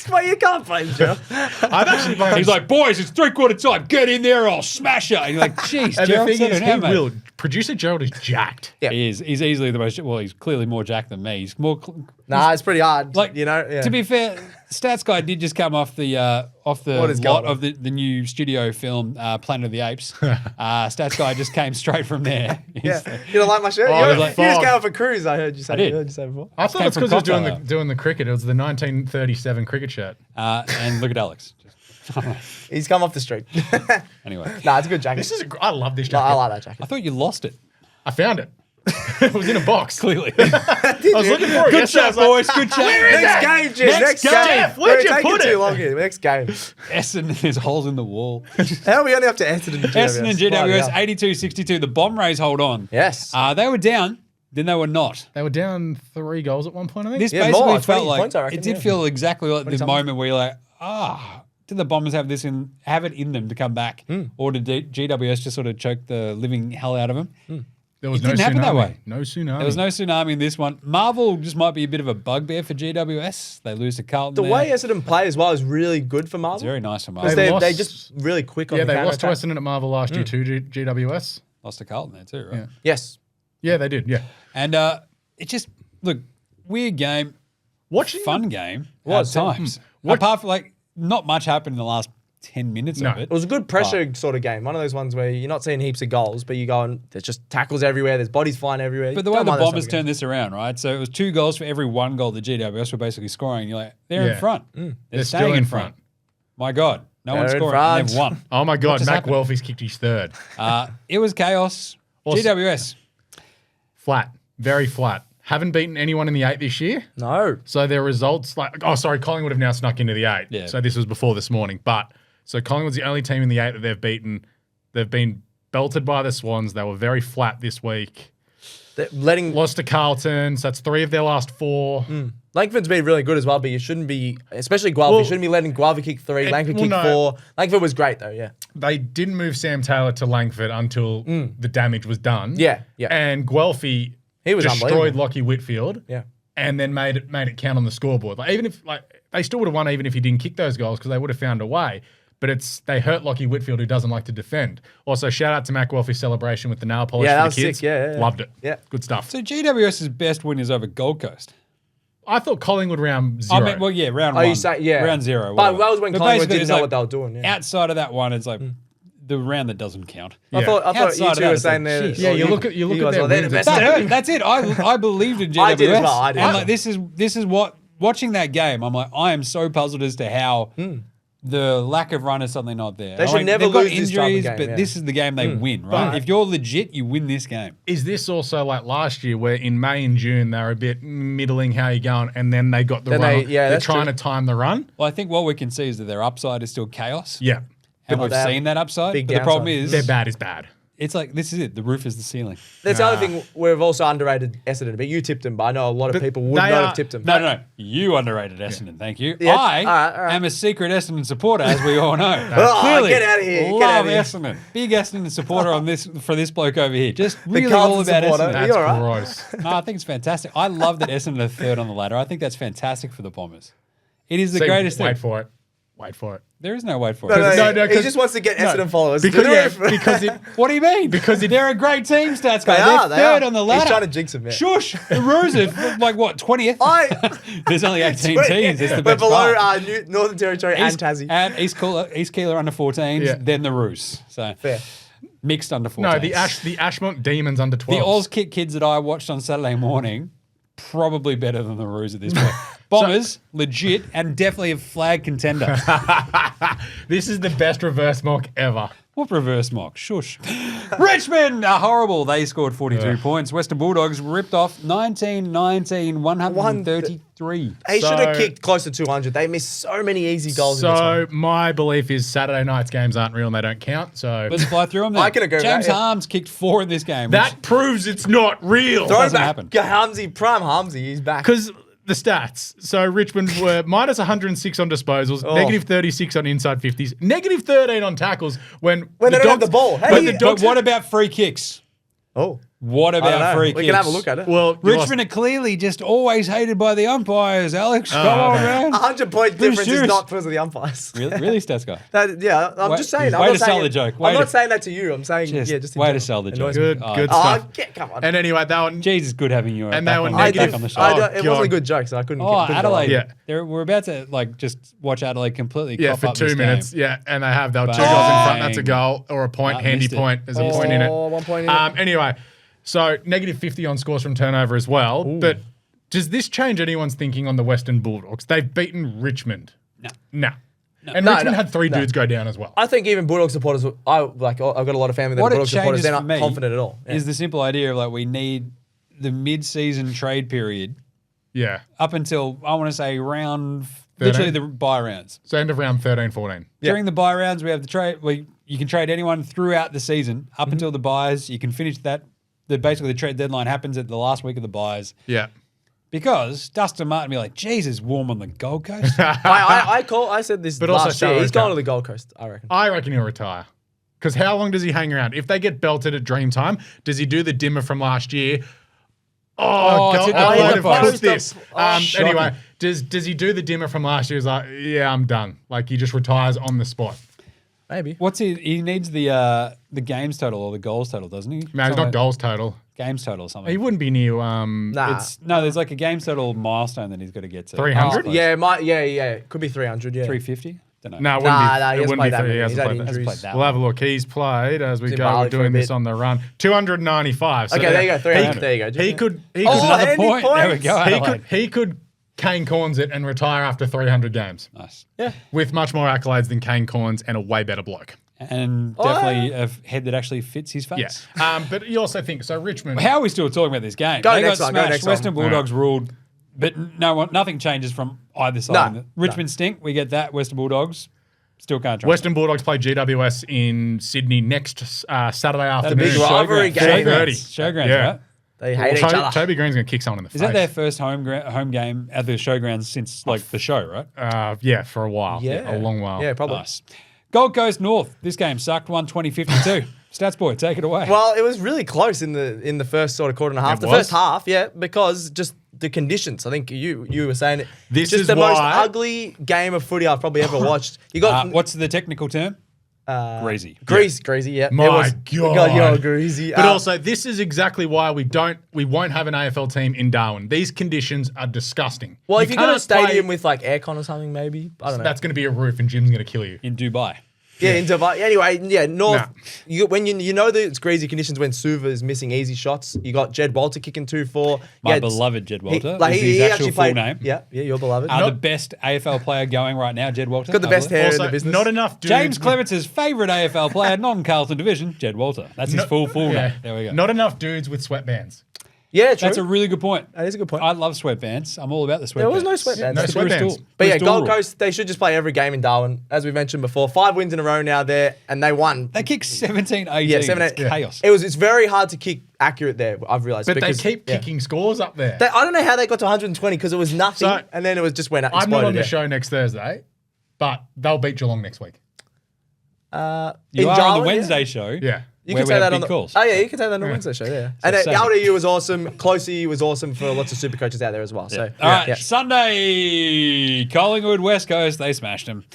Well, you can't blame Joe. I've actually He's like, boys, it's 3/4 time. Get in there, I'll smash her. And you're like, jeez, and the Gerald thing said is, it he now, mate. will. Producer Gerald is jacked. Yeah. He is. He's easily the most. Well, he's clearly more jacked than me. He's more. Nah, it's pretty hard. Like you know, yeah. To be fair, Stats Guy did just come off the What is lot going of the new studio film Planet of the Apes. Stats Guy just came straight from there. yeah. You don't like my shirt? Oh, you it's like just fog. came off a cruise. I heard you say. I did. I heard you say before. I thought Came it's from because he was Cocktail doing the cricket. It was the 1937 cricket shirt. And look at Alex. He's come off the street. Anyway, Nah, it's a good jacket. I love this jacket. I like that jacket. I thought you lost it. I found it. It was in a box. Clearly. I was looking for it. Good chat, boys. Good chat. Next game, Jim. Next game. Jeff, where'd you put too it? long here. Next game. Essendon, there's holes in the wall. How are we only up to Essendon and GWS? Essendon and GWS, 82-62. The Bomb Rays hold on. Yes. They were down, then they were not. They were down 3 goals at one point, I think. This Yeah, basically more, felt 20 like, points, I reckon, it did yeah. feel exactly like the 20-something. moment where you're like, did the Bombers have it in them to come back? Or did GWS just sort of choke the living hell out of them? There was It didn't happen that way. No tsunami. There was no tsunami in this one. Marvel just might be a bit of a bugbear for GWS. They lose to Carlton The there. way Essendon play as well is really good for Marvel. It's very nice for Because Marvel. they just really quick on Yeah, the they lost to counter-attack. Essendon at Marvel last year too, GWS. Lost to Carlton there too, right? Yeah. Yes. Yeah, they did, yeah. And it just, look, weird game, Watching fun game Was, at yeah. times. What- Apart from, not much happened in the last 10 minutes No. of it. It was a good pressure sort of game. One of those ones where you're not seeing heaps of goals, but you go and there's just tackles everywhere. There's bodies flying everywhere. But the way Don't the mind that Bombers sort of game. turned this around, right? So it was 2 goals for every 1 goal that GWS were basically scoring. You're like, they're Yeah. in front. They're still staying in in front. My God. No one's They're in scoring. And they've front. won. Oh my God, just Mac happened? Welfie's kicked his third. It was chaos. Also- GWS. Flat. Very flat. Haven't beaten anyone in the 8 this year. No. So their results, Collingwood have now snuck into the 8. Yeah. So this was before this morning. But so Collingwood's the only team in the 8 that they've beaten. They've been belted by the Swans. They were very flat this week. They're letting Lost to Carlton. So that's 3 of their last 4. Langford's been really good as well, but you shouldn't be, especially Guelph, Well, you shouldn't be letting Guelph kick 3, Langford kick 4. Langford was great though, yeah. They didn't move Sam Taylor to Langford until the damage was done. Yeah, yeah. And Guelphy He was destroyed unbelievable. Lockie Whitfield. Yeah. And then made it count on the scoreboard. Even if they still would have won even if he didn't kick those goals because they would have found a way. But they hurt Lockie Whitfield who doesn't like to defend. Also, shout out to Mac Welfie's celebration with the nail polish Yeah, that for was the kids. sick. Yeah. Loved it. Yeah. Good stuff. So GWS's best win is over Gold Coast. I thought Collingwood round 0. I mean, round Oh, 1. you say, yeah. Round 0. But whatever. that was when But Collingwood basically, didn't it's know like, what they were doing. Yeah. Outside of that one, it's like the round that doesn't count. Yeah. I thought Outside you of two that, were it's saying like, that. jeez. Yeah, you look at guys their are, they're the wins. best. That hurt. That's it. I believed in GWS. I did as well, I did. And this is what, watching that game, I'm like, I am so puzzled as to how the lack of run is suddenly not there. They should never they've got lose this type of injuries, game, but yeah. this is the game they win, right? But- If you're legit, you win this game. Is this also like last year where in May and June they were a bit middling how you going and then they got the Then run? yeah, They're that's trying true. to time the run. Well, I think what we can see is that their upside is still chaos. Yeah. And But we've they have seen that upside. big But the problem downside. is, Their bad is bad. it's like, this is it. The roof is the ceiling. That's the other thing we've also underrated Essendon, but you tipped them. But I know a lot of But people would they not are- have tipped them. No. You underrated Essendon. Thank you. Yeah, I all right. am a secret Essendon supporter, as we all know. Oh, Clearly, get outta here, get Love outta here. Essendon. Big Essendon supporter on this for this bloke over here. Just The really all Carlton about supporter. Essendon. That's You all right? gross. No, I think it's fantastic. I love that Essendon are third on the ladder. I think that's fantastic for the Bombers. It is the See, greatest thing. Wait for it. Wait for it. There is no wait for No, it. No, he 'cause- just wants to get Essendon followers. Because, to the yeah, roof. because it, What do you mean? Because they're a great team, Stats Guy. They They're are, they third are. on the He's ladder. trying to jinx them, yeah. Shush. The Roos are like what, 20th? There's only 18 teams. It's the We're best below part. Northern Territory and Tassie. And East Keeler under 14s, Yeah. then the Roos. So Fair. mixed under 14s. no, the Ashmont Demons under 12. The Auskick kids that I watched on Saturday morning, probably better than the Roos at this point. Bombers, legit, and definitely a flag contender. This is the best reverse mock ever. What reverse mock? Shush. Richmond are horrible. They scored 42 points. Western Bulldogs ripped off 19-19, 133. They should have So- kicked close to 200. They missed so many easy goals in this So one. my belief is Saturday night's games aren't real and they don't count. So Let's fly through them then. I can agree with James that, yeah. Harms kicked 4 in this game. that proves it's not real. doesn't Throwback. happen. Hamzy, prime Hamzy, he's back. Because the stats. So Richmond were minus 106 on disposals, negative 36 on inside 50s, negative 13 on tackles when they don't have the ball. How do when you- the But Dogs what about free kicks? Oh. What I don't about know. free We kicks? can have a look at it. Well, you lost- Richmond are clearly just always hated by the umpires, Alex. Come on, okay. man. 100-point Be difference is serious. not because of the umpires. Really, Stats Guy? Yeah, I'm Way- just saying. way I'm to not sell saying the it- joke. I'm Way not to- saying that to you. I'm saying, Just just in way to general. sell the Annoys joke. me. Good, Oh, good Oh, stuff. come on. And anyway, they were Jeez, it's good having you And back they were on, negative- back on the show. I Oh, don't- it wasn't God. a good joke, so I couldn't. Oh, couldn't go Adelaide. on. Yeah. We're about to just watch Adelaide completely yeah, cough for up 2 this minutes. game. Yeah, and they have. They were 2 goals in front. That's a Bang. goal or a point. Ah, handy missed it. point. There's a point in it. 1 point in it. Anyway, so negative 50 on scores from turnover as well. But does this change anyone's thinking on the Western Bulldogs? They've beaten Richmond. No. And No, Richmond no, had 3 no. dudes go down as well. I think even Bulldog supporters, I've got a lot of family that are What it Bulldog supporters. changes They're for not me confident at all. Yeah. is the simple idea of like we need the mid-season trade period Yeah. up until, I want to say, round, 13? literally the bye rounds. So end of round 13, 14. During the bye rounds, we have the trade. You can trade anyone throughout the season up until the buys. You can finish that. Basically, the trade deadline happens at the last week of the buys. Yeah. Because Dustin Martin be like, geez, it's warm on the Gold Coast. I said this But also last year. salary He's going cap. to the Gold Coast, I reckon. I reckon he'll retire. Because how long does he hang around? If they get belted at Dreamtime, does he do the dimmer from last year? Oh, it's God, in the I would blog have post. cooked this. Shocking. Anyway, does he do the dimmer from last year? He's like, yeah, I'm done. Like he just retires on the spot. Maybe. What's he needs the games total or the goals total, doesn't he? No, it's Somewhere- not goals total. Games total or something. He wouldn't be near Nah. There's like a games total milestone that he's got to get to. 300? Yeah. Could be 300, yeah. 350? Don't know. No, it wouldn't Nah, be. he It hasn't wouldn't played be. that He many. hasn't He's had played that. injuries. Played that We'll have a look. He's played as we He's in go. Bali We're for a doing this bit. on the run. 295. So Okay, there you go. 300. There you go. He could. Another Andy point. There we points. go. Adelaide. He could Kane Corns it and retire after 300 games Nice. Yeah. with much more accolades than Kane Corns and a way better bloke. And definitely a head that actually fits his face. Yeah. But you also think so. Richmond. How are we still talking about this game? Go They next got one, go smashed. next one. Western Bulldogs ruled, but nothing changes from either side. No, Richmond stink. We get that. Western Bulldogs still can't trust. Western Bulldogs play GWS in Sydney next Saturday afternoon. big rivalry game. 3:30. Showgrounds, Yeah. right? They hate each other. Toby Green's going to kick someone in the Is face. that their first home game at the showgrounds since like the show, right? Yeah, for a while. Yeah. A long while. Yeah, probably. Nice. Gold Coast North. This game sucked. 120-52. Stats boy, take it away. Well, it was really close in the first sort of quarter and a half. It The was? first half, yeah, because just the conditions. I think you were saying it. This just is the most why- ugly game of footy I've probably ever watched. You got what's the technical term? Greasy. greasy, yeah. My It was- God. you're greasy. But also, this is exactly why we won't have an AFL team in Darwin. These conditions are disgusting. well, if you got a can't play- stadium with like aircon or something, maybe I don't know. that's going to be a roof, and Jim's going to kill you. In Dubai. Yeah, in Dubai. Anyway, yeah, North. Nah. When you know that it's greasy conditions when Suva is missing easy shots. You got Jed Walter kicking 2-4. My beloved Jed Walter. He, is his he actual actually full played. name. Yeah, your beloved. The best AFL player going right now, Jed Walter. Got the I best believe. hair in Also, the business. not enough dudes. James Clements' favourite AFL player, non-Carlton division, Jed Walter. That's his full Yeah. name. There we go. Not enough dudes with sweatbands. Yeah, true. That's a really good point. That is a good point. I love sweatbands. I'm all about the sweatbands. There was no sweatbands. No It's the Bristol- sweatbands. But yeah, Bristol Gold rule. Coast, they should just play every game in Darwin, as we mentioned before. 5 wins in a row now there, and they won. They kicked 17-18. Yeah, 7-8. It's chaos. It's very hard to kick accurate there, I've realised. But because, they keep kicking scores up there. I don't know how they got to 120 because it was nothing, So, and then it was just went up. I'm not on the yeah. show next Thursday, but they'll beat Geelong next week. You in are on Darwin, the yeah. Wednesday show. Yeah. You where can we say have that big on the calls. Oh yeah, you can say that on the Wednesday show, yeah. And same. LDU was awesome. Closey was awesome for lots of super coaches out there as well. So All right, yeah. Sunday, Collingwood, West Coast, they smashed them.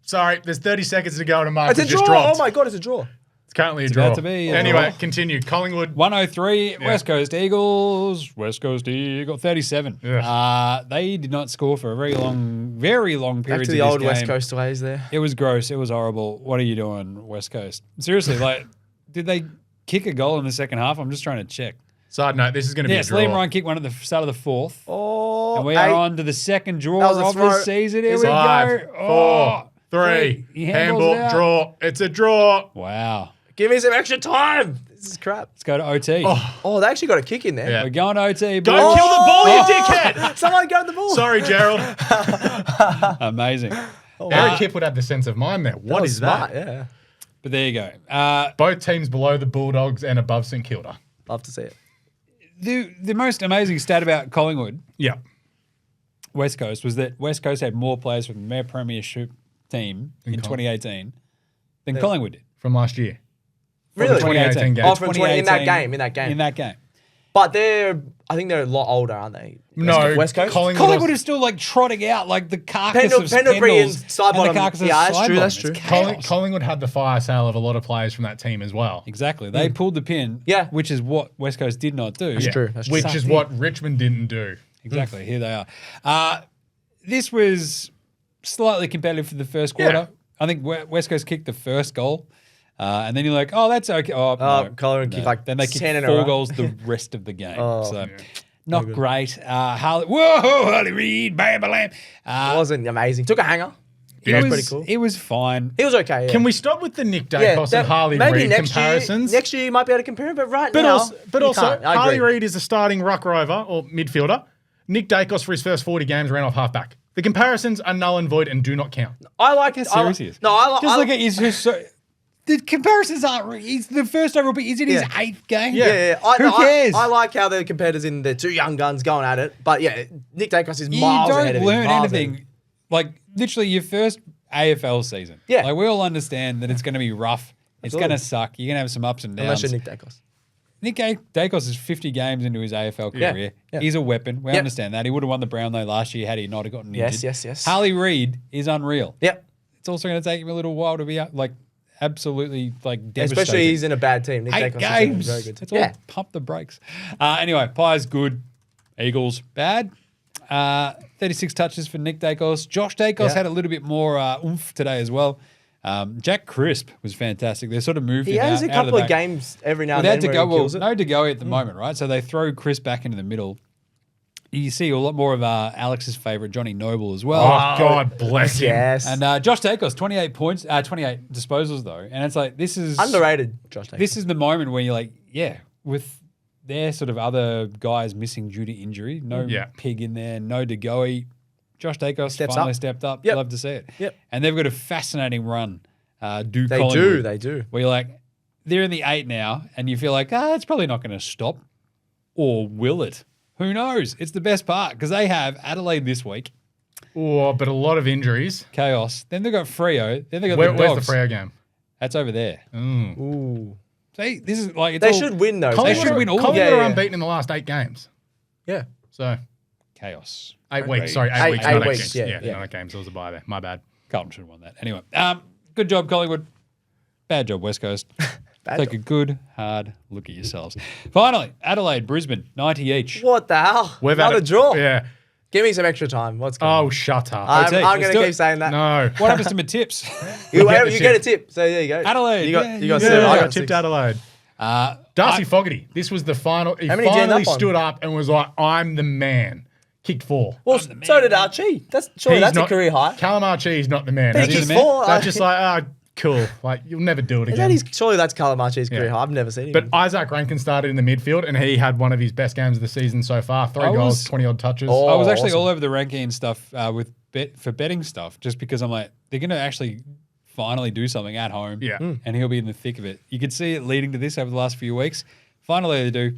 Sorry, there's 30 seconds to go and a mark It's a has just draw. dropped. Oh my god, it's a draw. It's currently a It's draw. about to be a Anyway, draw. continue. Collingwood. 103, West Coast Eagles, West Coast Eagle, 37. Yeah. They did not score for a very long period. Back to the old West Coast ways there. It was gross. It was horrible. What are you doing, West Coast? Seriously, like, did they kick a goal in the second half? I'm just trying to check. Side note, this is going to be a Yes, draw. Liam Ryan kicked one at the start of the fourth. Oh, And we are on to the second draw That was a of throw. the season. Here Is we it? go. 5, 4, 3. He handballs it Handball, out. draw. It's a draw. Wow. Give me some extra time. This is crap. Let's go to OT. Oh, they actually got a kick in there. Yeah. We're going to OT. Don't boys. kill the ball, you dickhead. Someone got the ball. Sorry, Gerald. Amazing. Harry Kipp would have the sense of mind there. That What was is smart, that? Yeah. But there you go. Both teams below the Bulldogs and above St Kilda. Love to see it. The most amazing stat about Collingwood, Yeah. West Coast, was that West Coast had more players from their premiership team in 2018 than Collingwood did. From last year. Really? the 2018 game. Oh, from 20, in that 2018 game. In that game. But I think they're a lot older, aren't they? No, West Coast? Collingwood is still like trotting out like the carcass of Pendlebury and Pendles Sidebottom. and the carcass of Yeah, that's true, Sidebottom. that's It's true. chaos. Collingwood had the fire sale of a lot of players from that team as well. Exactly. They pulled the pin, Yeah. which is what West Coast did not do. That's true. That's true. Which is what Richmond didn't do. Exactly. Here they are. This was slightly competitive for the first quarter. I think West Coast kicked the first goal. And then you're like, oh, that's okay. Oh, no. Collingwood kicked like Then they 10 kicked in a 4 row. goals the rest of the game. Oh, So not great. Harley Reid, bam, bam. It wasn't amazing. Took a hanger. Yeah, pretty cool. It was fine. He was okay. Yeah. Can we stop with the Nick Dacos and Harley maybe Reid comparisons? Next year you might be able to compare him, but right But now, also, can't. I Harley agree. Reid is a starting ruck rover or midfielder. Nick Dacos for his first 40 games ran off halfback. The comparisons are null and void and do not count. I like How it. serious he is. No, I like. Just look at his. The comparisons aren't. He's the first overall pick. He's in his 8th game. Yeah. Who cares? I like how the competitors in the two young guns going at it, but yeah, Nick Dacos is You miles don't ahead of him. learn miles ahead of anything. him. Like literally your first AFL season. Yeah. Like we all understand that it's going to be rough. It's Absolutely. going to suck. You're going to have some ups and downs. Unless you're Nick Dacos. Nick Dacos is 50 games into his AFL career. Yeah. He's a weapon. We understand that. He would have won the Brownlow last year had he not have gotten injured. Yes. Harley Reid is unreal. Yep. It's also going to take him a little while to be like absolutely like devastated. Especially he's in a bad team. Nick 8 Dacos games. is very good. It's all pump the brakes. Anyway, Pies good. Eagles bad. 36 touches for Nick Dacos. Josh Dacos had a little bit more oomph today as well. Jack Crisp was fantastic. They sort of moved He him has out a couple of of the games every now and Without then to go, where he kills it. no to go at the moment, right? So they throw Chris back into the middle. You see a lot more of Alex's favourite, Johnny Noble, as well. Oh, God bless him. Yes. And Josh Dacos, 28 points, 28 disposals though. And it's like, this is Underrated, Josh Dacos. This is the moment where you're like, yeah, with their sort of other guys missing due to injury, no Pig in there, no DeGoey, Josh Dacos finally stepped up. Yep. Love to see it. Yep. And they've got a fascinating run. They Collingwood, do. Where you're like, they're in the 8 now, and you feel like, it's probably not going to stop. Or will it? Who knows? It's the best part because they have Adelaide this week. Oh, but a lot of injuries. Chaos. Then they've got Freo. Then they've got Where's the Dogs. the Freo game? That's over there. Ooh. See, this is like, it's They all should win those. They should win all of them. Collingwood are unbeaten in the last 8 games. Yeah. So Chaos. 8 weeks. Sorry, 8 weeks. 8 not 8 weeks, games. yeah. Not 8 games. There was a bye there. My bad. Carlton should have won that. Anyway, good job, Collingwood. Bad job, West Coast. Take a good, hard look at yourselves. Finally, Adelaide, Brisbane, 90 each. What the hell? We've Not had a draw. Yeah. Give me some extra time. What's going on? Oh, shut up. I'm let's going do to it. keep saying that. No. What happens to my tips? You get the get a tip. So there you go. Adelaide, You got yeah, 7. Yeah, I I got tipped 6. Adelaide. Darcy Fogarty. This was the final. He many did you end finally up on? stood up and was like, I'm the man. Kicked 4. Well, so did Archie. That's a career high. Callum Archie's not the man. But he That's kicked just- 4. That's just like, cool. Like, you'll never do it again. Surely that's Callum Archie's career high. I've never seen him. But Isaac Rankin started in the midfield, and he had one of his best games of the season so far. 3 goals, 20-odd touches. I was actually awesome. all over the ranking stuff for betting stuff just because I'm like, they're going to actually finally do something at home. Yeah. And he'll be in the thick of it. You could see it leading to this over the last few weeks. Finally, they do.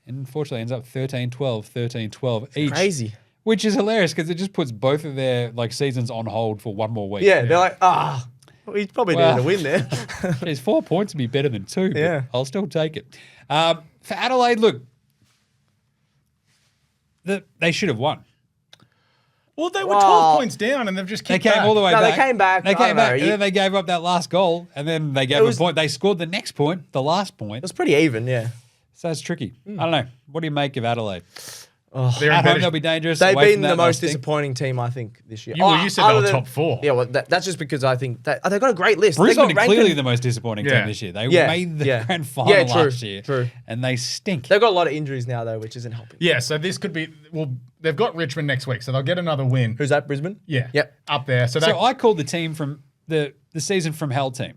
And unfortunately, ends up 13-12, 13-12 each. Crazy. Which is hilarious because it just puts both of their seasons on hold for one more week. Yeah, they're like, we probably Well, needed a win there. There's 4 points to be better than 2. But Yeah. I'll still take it. For Adelaide, look, they should have won. Well, they were 12 points down, and they've just They kicked came back. all the way No, they back. came back. They I came don't back, know. and then they gave up that last goal, and then they gave a point. They scored the next point, the last point. It was pretty even, yeah. So it's tricky. I don't know. What do you make of Adelaide? They're in At home, better- they'll be dangerous. They've Away been from that, the they'll most stink. disappointing team, I think, this year. You said they other were than- top 4. Yeah, well, that's just because I think they've got a great list. Brisbane They've are got clearly Rankin- the most disappointing Yeah. team this year. They Yeah, made the yeah. grand final Yeah, true, last year, true. and they stink. They've got a lot of injuries now, though, which isn't helping. Yeah, so this could be... Well, they've got Richmond next week, so they'll get another win. Who's that, Brisbane? Yeah. Yep. Up there. So I called the team from the season from hell team.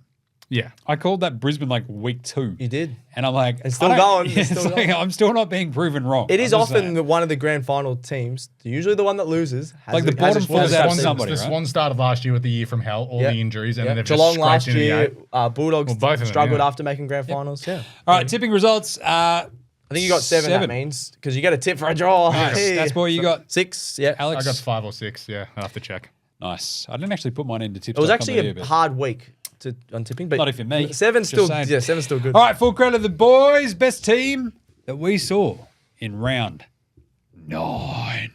yeah. I called that Brisbane like week 2. You did. And I'm like, It's still I don't- going. It's it's still like, going. I'm still not being proven wrong. It is I'm just often saying. one of the grand final teams, usually the one that loses. Has Like the has bottom a- falls has a out season. somebody, the right? Swans started last year with the year from hell, all Yep. the injuries, and Yep. then they've Geelong just last scraped into the year, 8. Bulldogs Well, both of them, struggled yeah. after making grand finals. Yeah. All right, tipping results. I think you got 7, that means, because you get a tip for a draw. Nice. Hey. That's what you got. 6, yeah. Alex. I got 5 or 6, yeah. I'll have to check. Nice. I didn't actually put mine into tips. It was actually a hard week on tipping, but Not if you're me. 7's Just still, saying. yeah, 7's still good. All right, full credit to the boys. Best team that we saw in round 9.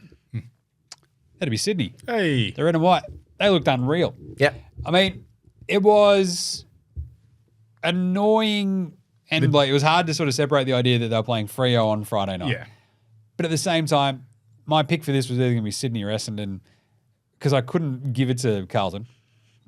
That'd be Sydney. Hey. The red and white. They looked unreal. Yeah. I mean, it was annoying and it was hard to sort of separate the idea that they were playing Freo on Friday night. Yeah. But at the same time, my pick for this was either going to be Sydney or Essendon because I couldn't give it to Carlton.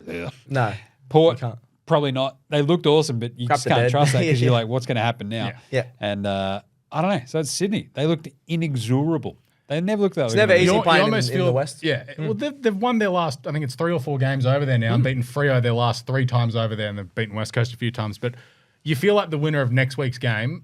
Ugh. No. Port, You can't. probably not. They looked awesome, but you Crap just the can't bed. trust that because you're Yeah. like, what's going to happen now? Yeah. Yeah. And I don't know. So it's Sydney. They looked inexorable. They never look that. It's never easy You playing almost in feel the West. Yeah. Well, they've won their last, I think it's 3 or 4 games over there now, and beaten Freo their last 3 times over there, and they've beaten West Coast a few times. But you feel like the winner of next week's game,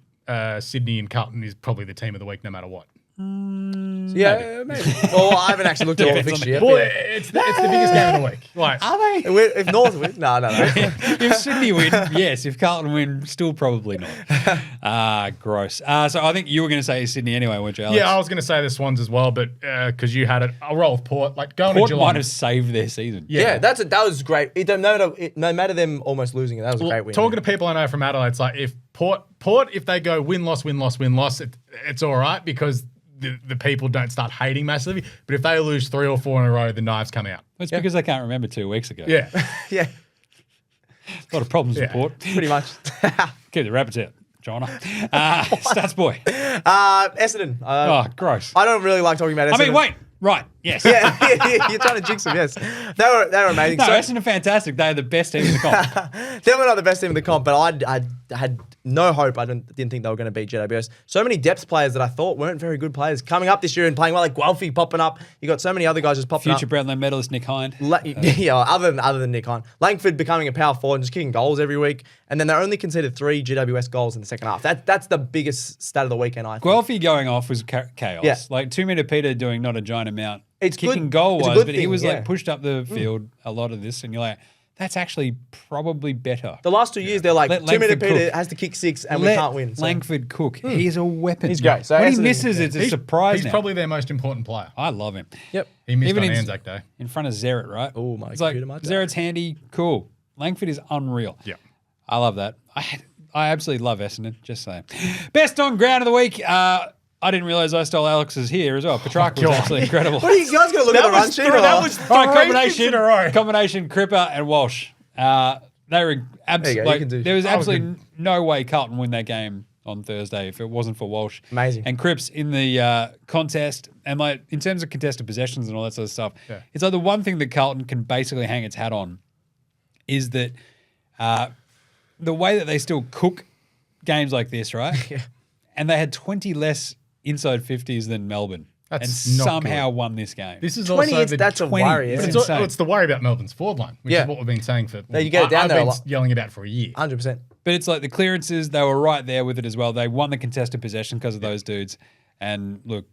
Sydney and Carlton, is probably the team of the week no matter what. Yeah, maybe. Well, I haven't actually looked at all the fixture yet. Well, it's the biggest game of the week. Like, Are they? If North win, no. If Sydney win, yes. If Carlton win, still probably not. Gross. So I think you were going to say Sydney anyway, weren't you, Alex? yeah, I was going to say the Swans as well, but because you had it, I'll roll with Port. Like going Port to Geelong. might have saved their season. Yeah, that was great. No matter them almost losing it, that was a great win. Talking to people I know from Adelaide, it's like if Port, if they go win, loss, it's all right because the people don't start hating massively. But if they lose 3 or 4 in a row, the knives come out. It's because they can't remember 2 weeks ago. Yeah. Yeah, A lot of problems with Port. pretty much. Keep the rabbits out, China. Stats boy. Essendon. Oh, gross. I don't really like talking about Essendon. I mean, wait. Right. Yes. Yeah, you're trying to jinx them, yes. They were amazing. No, So- Essendon are fantastic. They're the best team in the comp. They were not the best team in the comp, but I had no hope. I didn't think they were going to beat GWS. So many depth players that I thought weren't very good players coming up this year and playing well, like Guelphy popping up. You got so many other guys just popping Future up. Brownlow medalist Nick Hind. Yeah, other than Nick Hine. Langford becoming a power forward and just kicking goals every week. And then they only conceded 3 GWS goals in the second half. That's the biggest stat of the weekend, I think. Guelphy going off was chaos. Yeah. Like 2 meter Peter doing not a giant amount. It's kicking good. goal It's a wise, good but he thing, was yeah. like pushed up the field a lot of this, and you're like, that's actually probably better. The last 2 years, they're like, Let 2 minute Langford Peter cook. has to kick 6 and we Let can't win. So. Langford cook. He's a weapon. He's great. So when he Essendon- misses, it's a surprise. He's now. probably their most important player. I love him. Yep. He missed Even on in- Anzac Day. In front of Zeret, right? Oh, my It's like computer, my dad. Zeret's handy, cool. Langford is unreal. Yeah. I love that. I absolutely love Essendon, just saying. Best on ground of the week. I didn't realize I stole Alex's here as well. Petrarca was absolutely incredible. What are you guys going to look at the run sheet? That or- was All right, 3 picks in a row. combination Cripper and Walsh. They were There you go, absolutely. you Like, can do- there was That was absolutely no way Carlton win that game on Thursday if it wasn't for Walsh. Amazing. And Cripps in the contest, and like in terms of contested possessions and all that sort of stuff, it's like the one thing that Carlton can basically hang its hat on is that the way that they still cook games like this, right? Yeah. And they had 20 less inside 50s than Melbourne. That's and not somehow won this game. This is 20, also the that's a 20. worry. It's Yeah. It's, insane. it's the worry about Melbourne's forward line, which Yeah. is what we've been saying for. No, you get it down I've there a been lot. yelling about for a year. 100%. But it's like the clearances, they were right there with it as well. They won the contested possession because of those dudes. And look,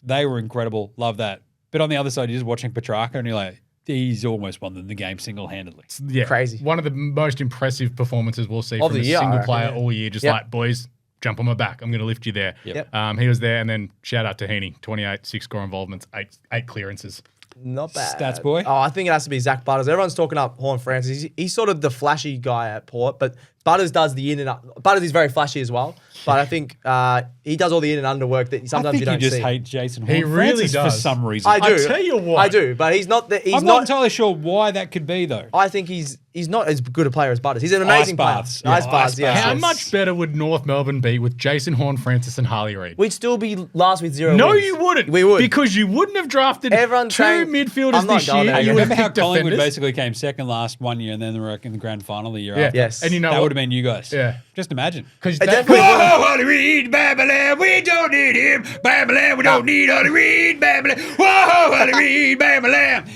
they were incredible. Love that. But on the other side, you're just watching Petrarca and you're like, he's almost won the game single-handedly. Yeah, Crazy. One of the most impressive performances we'll see Of from the a year, I single reckon, player yeah. all year. Just Yep. like, boys, jump on my back. I'm going to lift you there. Yep. He was there, and then shout out to Heaney, 28, 6 score involvements, eight clearances. Not bad. Stats boy? Oh, I think it has to be Zach Butters. Everyone's talking up Horn Francis. He's sort of the flashy guy at Port, but Butters does the in and out. Butters is very flashy as well, but I think he does all the in and under work that I sometimes think you don't just see. hate Jason He Horn really Francis for does. some reason. I do. I tell you what. I do, but he's not. He's I'm not entirely sure why that could be, though. I think he's not as good a player as Butters. He's an amazing baths. player. Yeah, Ice baths, ice yeah. baths. How Yes. much better would North Melbourne be with Jason Horn Francis and Harley Reid? We'd still be last with 0 No, wins. you wouldn't. We would. Because you wouldn't have drafted Everyone's two saying- midfielders I'm not this going year. there. You would Remember have how picked Collingwood defenders. basically came second last one year and then they were in the grand final the year Yeah. after? Yes. And you know That what? would have been you guys. Yeah. Just imagine. Because It definitely that, would. Holly Reid, Babylon, we don't need him. Babylon, we don't need Holly Reid, Babylon. Whoa, Holly Reid, Babylon.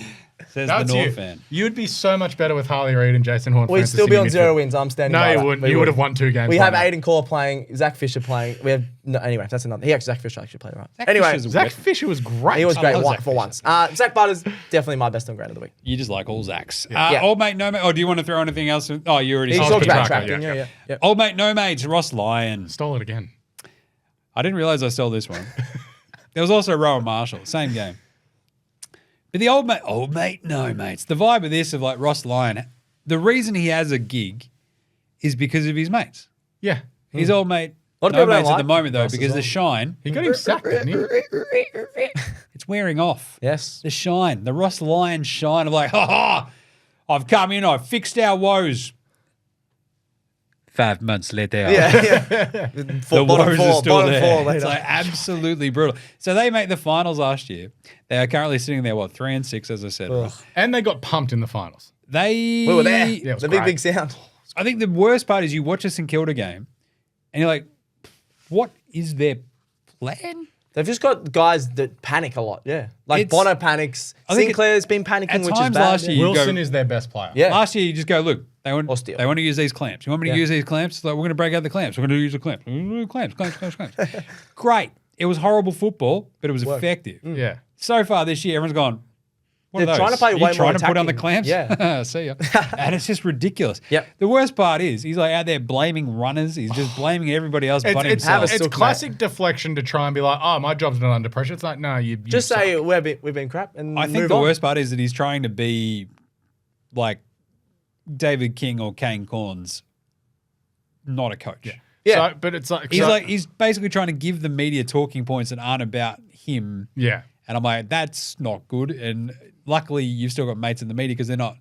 Says that's the North you. fan. You'd be so much better with Harley Reid and Jason Horn We'd Francis. still be in on midfield. 0 wins. I'm standing No, by you that. wouldn't. We You would have won 2 games. We by have now. Aiden Core playing, Zach Fisher playing. We have anyway. That's another. He actually Zach Fisher actually played right. Zach Anyway, Fisher's a Zach weapon. Fisher was great. he was I great love one, Zach for Fisher. once. Zach Butters definitely my best on ground of the week. You just like all Zacks. Yeah. Old mate, no mate. Oh, do you want to throw anything else? Oh, you already He said talked about Petrarca, tracking. yeah, Yeah. Old mate, no mates. Ross Lyon. Stole it again. I didn't realize I stole this one. There was also Rowan Marshall, same game. But the old mate, no mates. The vibe of this of like Ross Lyon, the reason he has a gig is because of his mates. Yeah. His old mate, A lot of no people don't mates at like the moment though, Ross as because well. the shine, He got him sacked, didn't he? it's wearing off. Yes. The shine, the Ross Lyon shine of like, ha ha, I've come in, I've fixed our woes. 5 months later. Yeah. The woes are still there. It's like absolutely brutal. So they make the finals last year. They are currently sitting there, 3-6, as I said. Right? And they got pumped in the finals. They We were there. Yeah, it was the great. big sound. I think the worst part is you watch a St Kilda game and you're like, what is their plan? They've just got guys that panic a lot. Yeah, like It's- Bono panics. I think Sinclair's been panicking, at which is times bad. last year, you Wilson go- is their best player. Yeah. Last year, you just go, look, they Or want steal. to use these clamps. You want me to Yeah. use these clamps? Like, we're going to break out the clamps. We're going to use the clamps. We're gonna do clamps. Great. It was horrible football, but it was effective. Yeah. So far this year, everyone's gone, what are They're those? trying to play Are you way more trying to put on the attacking. clamps? Yeah. See ya. And it's just ridiculous. Yep. The worst part is he's like out there blaming runners. He's just blaming everybody else but It's himself. Have a- classic deflection to try and be like, oh, my job's not under pressure. It's like, no, you Just suck. say we've been crap and I think move the on. worst part is that he's trying to be like David King or Kane Corns, not a coach. Yeah. So, but it's like He's basically trying to give the media talking points that aren't about him. yeah. And I'm like, that's not good. And luckily, you've still got mates in the media because they're not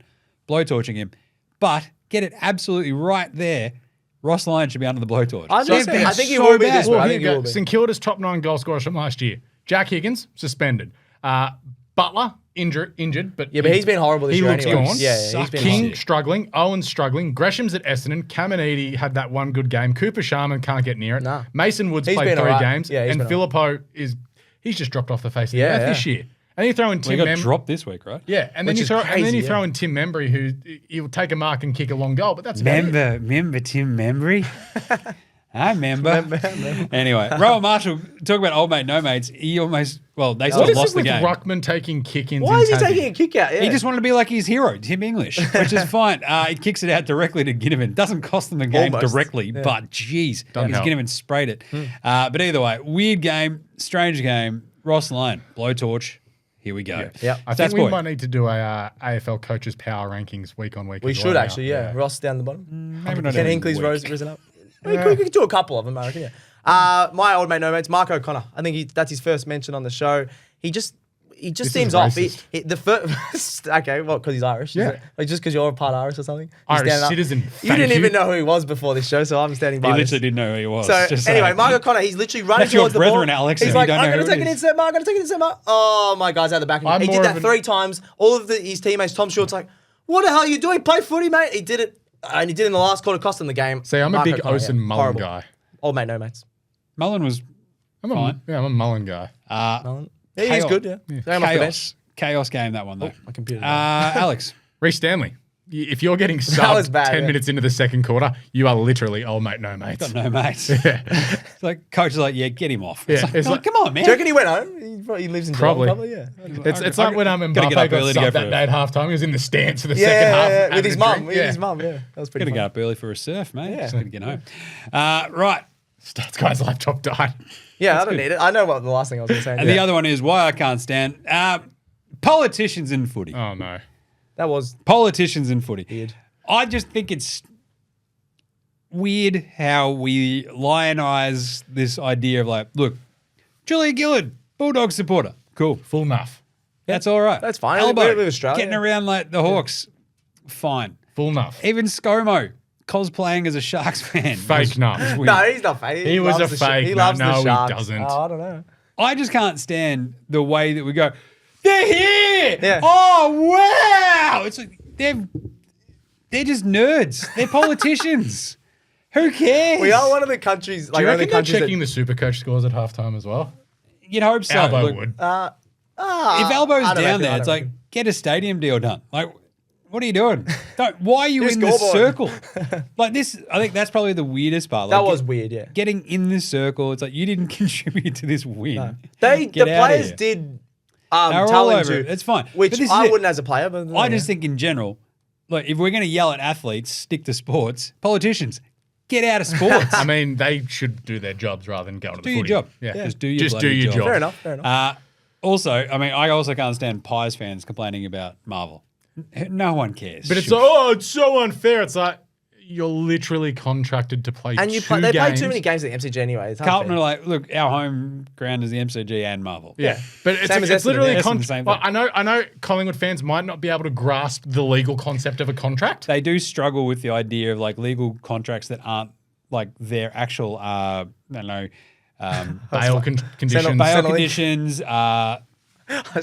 blowtorching him. But get it absolutely right there. Ross Lyon should be under the blowtorch. I They've think- been I think he so will be bad. this way. Well, I here think you he go. will be. St Kilda's top 9 goal scorers from last year. Jack Higgins, suspended. Butler, injured, but Yeah, but he's been horrible this he year looks anyway. gone. Yeah, he's been King horrible. struggling, Owen's struggling, Gresham's at Essendon, Caminiti had that one good game, Cooper Sharman can't get near it. Nah. Mason Woods He's played been 3 alright. games, Yeah, he's and been Filippo he's just dropped off the face of the Yeah, earth this yeah. year. And you throw in Well, Tim he got Membry. dropped this week, right? Yeah, and then Which you is throw and then crazy, you yeah. throw in Tim Membry, who he'll take a mark and kick a long goal, but that's about it. Remember Tim Membry? I remember. Anyway, Rowan Marshall, talk about old mate, no mates. He almost, they still What is lost it the with game. Ruckman taking kick-ins? Why in is he Tassie? taking a kick out? Yeah. He just wanted to be like his hero, Tim English, which is fine. He kicks it out directly to Ginnivan. Doesn't cost them the game Almost. directly, but geez, Doesn't because help. Ginnivan sprayed it. But either way, weird game, strange game. Ross Lyon, blowtorch. Here we go. Yeah. I Stats think we boy. might need to do a AFL coaches power rankings week on week. We as should well now. actually, yeah. Ross down the bottom. Maybe not Ken every Hinkley's week. risen up. We could do a couple of them, I reckon, yeah. My old mate, no mates, Mark O'Connor. I think that's his first mention on the show. He just This seems is off. racist. The first, okay, well, because he's Irish. Yeah. Is it? Like just because you're a part Irish or something. He's Irish standing up. citizen. You Thank didn't you. even know who he was before this show, so I'm standing by. He this. literally didn't know who he was. So Just anyway, saying. Mark O'Connor, he's literally running That's your towards the ball. brethren, Alex, He's and you like, don't I'm know going who to it take it in is." set, Mark. I'm going to take it in set, Mark. Oh, my guy's out the back. I'm He more did of that an- 3 times. All of his teammates, Tom Short's like, what the hell are you doing? Play footy, mate. He did it. And he did it in the last quarter, cost him the game. See, I'm Mark a big O'Connor, Osen yeah. Mullen Horrible. guy. Old mate, no mates. Mullen was I'm Fine. a Mullen guy. Mullen. Yeah, he's Chaos. good, yeah. Throw him off the bench. Chaos game, that one, though. My computer. Alex. Reece Stanley. If you're getting was subbed bad, 10 yeah. minutes into the second quarter, you are literally old mate, no mates. Got no mates. It's like, coach is like, yeah, get him off. Yeah, It's it's like, like- come on, man. Do you reckon he went home? He lives in Probably. Geelong, yeah. It's like when Gotta Mbappe get up got early to go subbed for that it. day at halftime. He was in the stands for the Yeah, second half. with having his a mum. drink. With his mum, yeah. That was pretty Gotta funny. get up early for a surf, mate. Yeah. Just gotta get home. Right. Stats guy's laptop died. Yeah, I don't need it. I know what the last thing I was going to say. And the other one is why I can't stand politicians in footy. Oh, no. That was Politicians in footy. weird. I just think it's weird how we lionize this idea of like, look, Julia Gillard, Bulldog supporter. Cool. Full enough. That's all right. That's fine. Elbow, We're Australia. getting around like the Hawks. Fine. Full enough. Even ScoMo cosplaying as a Sharks fan. Fake enough. was weird. No, he's not fake. He was loves a the fake. He No, loves no, the he Sharks. doesn't. Oh, I don't know. I just can't stand the way that we go, they're here. Yeah. Oh, wow. It's like, they're just nerds. They're politicians. Who cares? We are one of the countries, Do like you one of the reckon they're countries checking the SuperCoach scores at halftime as well? You'd hope so. Albo Look, would. If Elbo's I don't down reckon, there, I it's don't like, reckon. get a stadium deal done. Like, what are you doing? Why are you Do a in the scoreboard. circle? Like this, I think that's probably the weirdest part. that Like, was weird, yeah. Getting in the circle, it's like you didn't contribute to this win. The Get out of players here. did They're all tell him over to. it. It's fine. Which But this is I it. wouldn't as a player, but I just think in general, like if we're going to yell at athletes, stick to sports. Politicians, get out of sports. I mean, they should do their jobs rather than going to the do your footy. job. Yeah. Just do your Just do bloody your job. Fair enough, fair enough. Also, I mean, I also can't stand Pies fans complaining about Marvel. No one cares. But it's Shush. like, oh, it's so unfair. It's like you're literally contracted to play And two they play games. too many games at the MCG anyway. It's Carlton unfair. are like, look, our home ground is the MCG and Marvel. Yeah, but it's, Same as it's Essendon, literally yeah. a Essendon, contract. same Well, thing. I know Collingwood fans might not be able to grasp the legal concept of a contract. They do struggle with the idea of like legal contracts that aren't like their actual, I don't know, Bail conditions. bail Suddenly. conditions.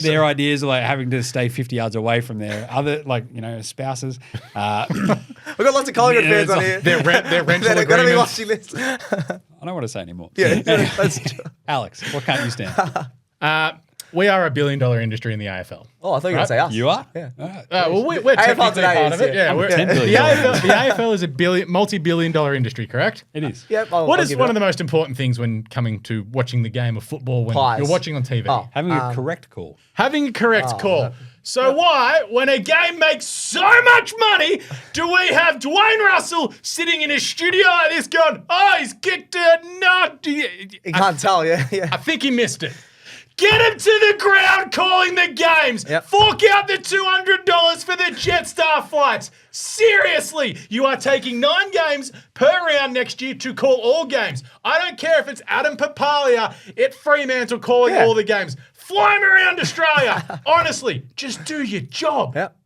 Their ideas are like having to stay 50 yards away from their other, like, you know, spouses. We've got lots of Collingwood Yeah, fans it's on like- here. Their rental They're going to be agreements. watching this. I don't want to say anymore. Yeah, that's true. Alex, what can't you stand? We are a $1 billion industry in the AFL. Oh, I thought you were going to say us. You are? Yeah. All right. Well, we're AFL technically Today part is, of it. yeah. Yeah, we're, $10 the billion. AFL is a multi-billion dollar industry, correct? It is. Yep. What is one of the most important things when coming to watching the game of football when Pies. you're watching on TV? Oh. Having a correct call. Having a correct call. So why, when a game makes so much money, do we have Dwayne Russell sitting in his studio like this going, oh, he's kicked it, no. You can't tell, yeah. I think he missed it. Get him to the ground calling the games. Yep. Fork out the $200 for the Jetstar flights. Seriously, you are taking 9 games per round next year to call all games. I don't care if it's Adam Papalia at Fremantle calling all the games. Fly him around Australia. Honestly, just do your job. Yep.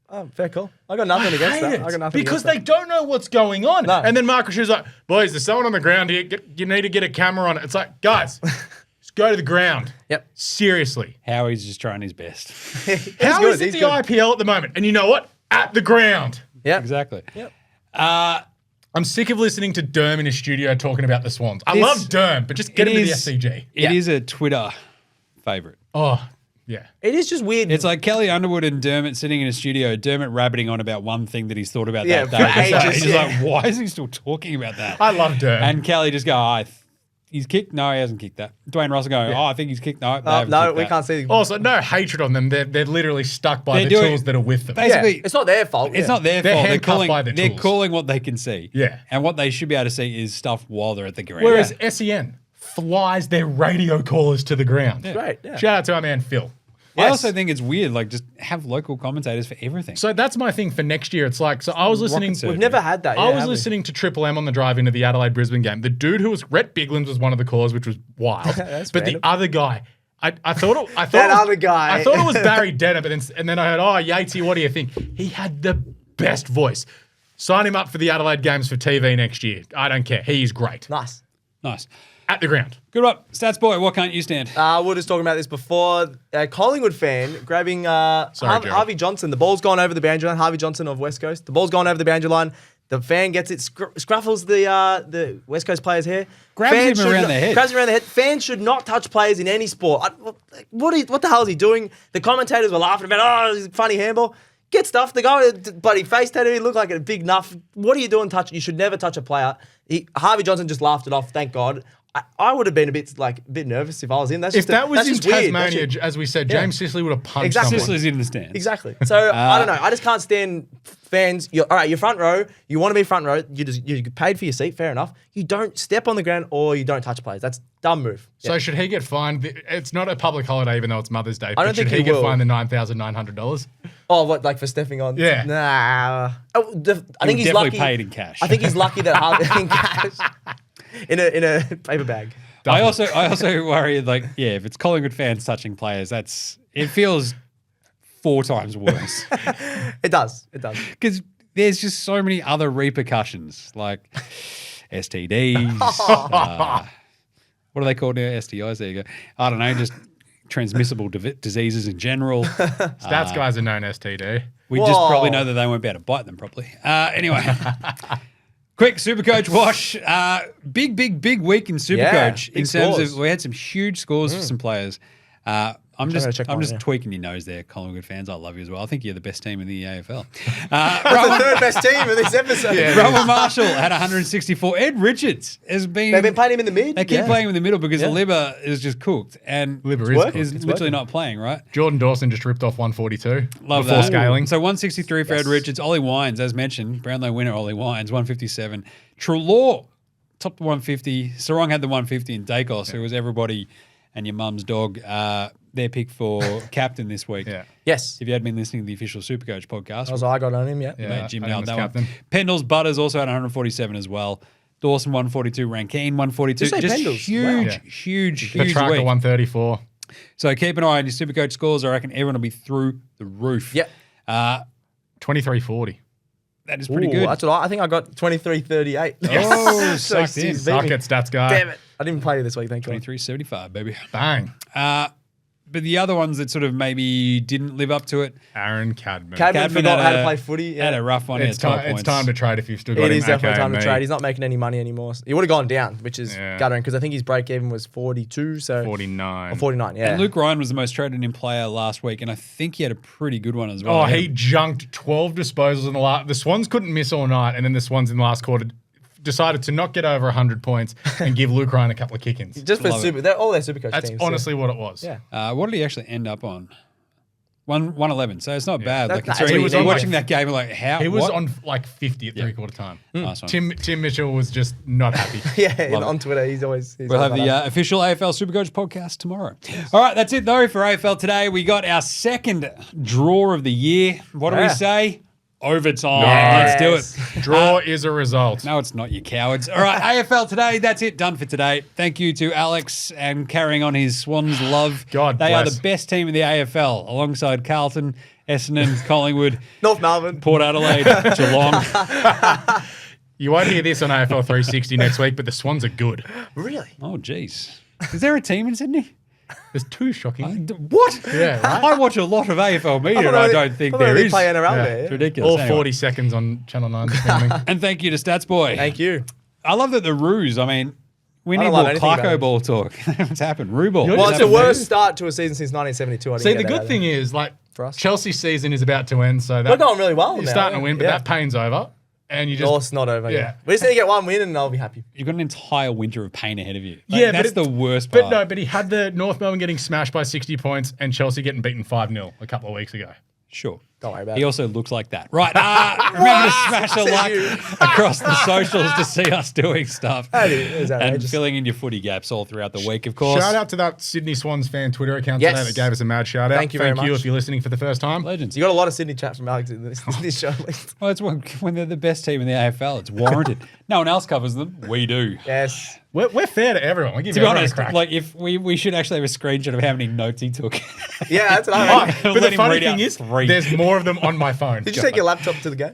Oh, fair call. I got nothing against that. I got nothing because against they don't know what's going on. No. And then Marcus is like, boys, there's someone on the ground here. You need to get a camera on it. It's like, guys, just go to the ground. Yep. Seriously. Howie's just trying his best. How is it the IPL at the moment? And you know what? At the ground. Yep. Exactly. Yep. I'm sick of listening to Derm in his studio talking about the Swans. I love Derm, but just get him to the SCG. It is a Twitter favourite. Oh, yeah. It is just weird. It's like Kelly Underwood and Dermot sitting in a studio, Dermot rabbiting on about one thing that he's thought about Yeah, that for day. ages, He's yeah. like, why is he still talking about that? I love Derm. And Kelly just go, he's kicked? No, he hasn't kicked that. Dwayne Russell going, I think he's kicked. No, they haven't no, kicked we that. can't see. Also, no hatred on them. They're literally stuck by They're the doing- tools that are with them. Basically, Yeah, it's not their fault. It's not their They're fault. handcuffed by the They're tools. calling what they can see. Yeah. And what they should be able to see is stuff while they're at the ground. Whereas SEN flies their radio callers to the ground. Great. Yeah. Shout out to our man, Phil. I Yes. also think it's weird, like just have local commentators for everything. So that's my thing for next year. It's like, so I was listening. surgery. We've never had that. I yet, was have we? listening to Triple M on the drive into the Adelaide Brisbane game. The dude who was Rhett Biglands was one of the callers, which was wild. That's but random. the other guy, I thought it, I thought That it was, other guy. I thought it was Barry Denner, but then I heard, oh, Yatesy, what do you think? He had the best voice. Sign him up for the Adelaide games for TV next year. I don't care. He's great. Nice. Nice. At the ground. Good up. Stats boy, what can't you stand? We were just talking about this before. A Collingwood fan grabbing Gerald. Harvey Johnson. The ball's gone over the boundary line. Harvey Johnson of West Coast. The ball's gone over the boundary line. The fan gets it, scruffles the West Coast player's hair. Grabs Fan him should around not- the head. Grabs him around the head. Fans should not touch players in any sport. What the hell is he doing? The commentators were laughing about, oh, he's a funny handball. Get stuff. The guy, bloody face tattoo, he looked like a big nuff. What are you doing? You should never touch a player. Harvey Johnson just laughed it off, thank God. I would have been a bit nervous if I was him. That's If just that was that's in just weird. That's Tasmania, just- as we said, Yeah. James Sicily would have punched Exactly. someone. Sicily's in the stands. Exactly. So I don't know. I just can't stand fans. All right, you're front row. You want to be front row. You paid for your seat. Fair enough. You don't step on the ground or you don't touch players. That's dumb move. So should he get fined? It's not a public holiday, even though it's Mother's Day. I don't think should he get will. fined the $9,900? Oh, what, like for stepping on? Yeah. Nah. Oh, I think he's definitely lucky. paid in cash. I think he's lucky that Harvey in cash in a paper bag. I also worry, like, yeah, if it's Collingwood fans touching players, it feels 4 times worse. It does. Because there's just so many other repercussions, like STDs. What are they called now? STIs? There you go. I don't know, just transmissible diseases in general. Stats guys are known STD. We just probably know that they won't be able to bite them properly. Anyway. Quick SuperCoach Wash. Big week in SuperCoach in big terms scores. of we had some huge scores for some players. I'm to check mine, just yeah. tweaking your nose there, Collingwood fans. I love you as well. I think you're the best team in the AFL. That's the third best team of this episode. Robert Marshall had 164. Ed Richards has been. They've been playing him in the mid. They keep playing him in the middle because Yeah. Liver is just cooked and Liver working. is is cooked. literally not playing, right? Jordan Dawson just ripped off 142 Love before that. scaling. So 163 for Ed Richards. Ollie Wines, as mentioned, Brownlow winner Ollie Wines, 157. Trelaw topped the 150. Sarong had the 150 and Dacos, who was everybody and your mum's dog, their pick for captain this week. Yeah. Yes. If you had been listening to the official SuperCoach podcast, Also, I got on him, yeah. mate, Jim I nailed was that captain. one. Pendles Butters also had 147 as well. Dawson 142, Rankine 142. Did you say Just Pendles? huge, Wow. huge Petrarca week. 134. So keep an eye on your SuperCoach scores. I reckon everyone will be through the roof. Yep. 2340. That is pretty Ooh, good. That's what I think I got 23-38. Oh, So sucked in. he's Suck beating it, me. stats guy. Damn it. I didn't play you this week, thank you. 23.75, baby. Bang. But the other ones that sort of maybe didn't live up to it. Aaron Cadman. Cadman forgot how to play footy. Had a rough one. It's time to trade if you've still got It him. is definitely Okay, time to me. trade. He's not making any money anymore. He would have gone down, which is guttering because I think his break even was 42. So 49. Or 49, yeah. And Luke Ryan was the most traded in player last week, and I think he had a pretty good one as well. Oh, he junked 12 disposals in the last. The Swans couldn't miss all night, and then the Swans in the last quarter decided to not get over 100 points and give Luke Ryan a couple of kick-ins. Just for all their Supercoach That's teams. honestly what it was. Yeah. What did he actually end up on? 111. So it's not bad. Like, That's considering pretty he was good. watching that game, like, how? He was what? on like 50 at three-quarter time. Nice one. Tim Mitchell was just not happy. Yeah, Love on Twitter, he's always. We'll have the official AFL Supercoach podcast tomorrow. All right, that's it, though, for AFL today. We got our second draw of the year. What do we say? Overtime. Yes. Let's do it. Draw is a result. No, it's not, you cowards. All right, AFL today. That's it. Done for today. Thank you to Alex and carrying on his Swans love. God They bless. are the best team in the AFL alongside Carlton, Essendon, Collingwood, North Melbourne. Port Adelaide, Geelong. You won't hear this on AFL 360 next week, but the Swans are good. Really? Oh, jeez. Is there a team in Sydney? There's two shocking. What? Yeah, right? I watch a lot of AFL media and I don't think there they is. play NRL Yeah. there. It's ridiculous. All Anyway. 40 seconds on Channel 9 this morning. And thank you to Stats Boy. Thank you. I love that the Ruse, I mean, we I need don't love more anything about Clarko it. ball talk. What's happened? Rue ball. You're Well, just it's the amazing. worst start to a season since 1972. I didn't See, get the that good out thing of it. is, like, For us. Chelsea's season is about to end, so that We're going really well you're now, starting to win, but yeah. that pain's over, and you just North's not over. Yeah. Yeah. We just need to get one win and I'll be happy. You've got an entire winter of pain ahead of you. Like, yeah, that's but the worst part. But no, but he had the North Melbourne getting smashed by 60 points and Chelsea getting beaten 5-0 a couple of weeks ago. Sure. Don't worry about He it. also looks like that. Right. Remember to smash a Said like you. across the socials to see us doing stuff. That is And outrageous. filling in your footy gaps all throughout the week, of course. Shout out to that Sydney Swans fan Twitter account Yes. today that gave us a mad shout out. Thank you very Thank you much. if you're listening for the first time. Legends. You got a lot of Sydney chat from Alex in this show. Well, it's when they're the best team in the AFL. It's warranted. No one else covers them. We do. Yes. We're fair to everyone. We give To be everyone honest, a crack. like if we should actually have a screenshot of how many notes he took. Yeah, that's what I Oh, mean. but Let the him funny read out thing is, 3. there's more of them on my phone. Did you take your laptop to the game?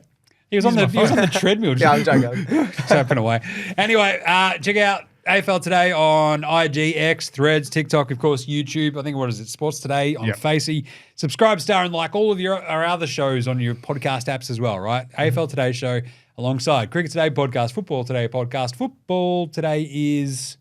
He was on the treadmill. Yeah, I'm joking. Tapping away. Anyway, check out AFL Today on IG, X, Threads, TikTok, of course, YouTube. I think, what is it? Sports Today on Yep. Facey. Subscribe, star, and like all of our other shows on your podcast apps as well, right? AFL Today Show alongside Cricket Today podcast, Football Today podcast. Football Today is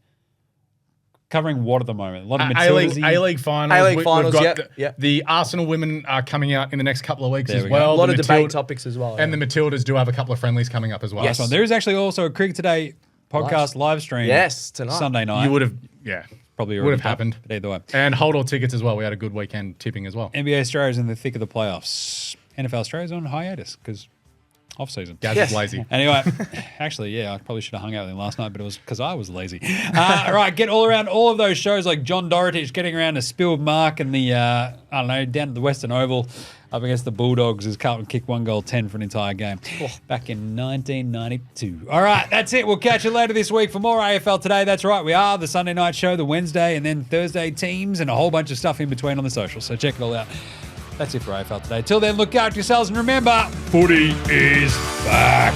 covering what at the moment? A lot of Matildas. A-League finals. A-League We've finals, got yep. the Arsenal women are coming out in the next couple of weeks There as we go. well. A lot of The debate Matilda- topics as well. And the Matildas do have a couple of friendlies coming up as well. Nice one. There is actually also a Cricket Today podcast live stream. Yes, tonight. Sunday night. You would have, yeah. Probably would already have happened. But either way. And hold all tickets as well. We had a good weekend tipping as well. NBA Australia's in the thick of the playoffs. NFL Australia's on hiatus because off season. Gaz Yes. is lazy. Anyway, actually, yeah, I probably should have hung out with him last night, but it was because I was lazy. All right, get all around all of those shows like John Dorotich getting around to Spill Mark and the, I don't know, down at the Western Oval up against the Bulldogs as Carlton kicked 1 goal 10 for an entire game back in 1992. All right, that's it. We'll catch you later this week for more AFL Today. That's right, we are the Sunday night show, the Wednesday, and then Thursday teams and a whole bunch of stuff in between on the socials. So check it all out. That's it for AFL Today. Till then, look out yourselves and remember, footy is back.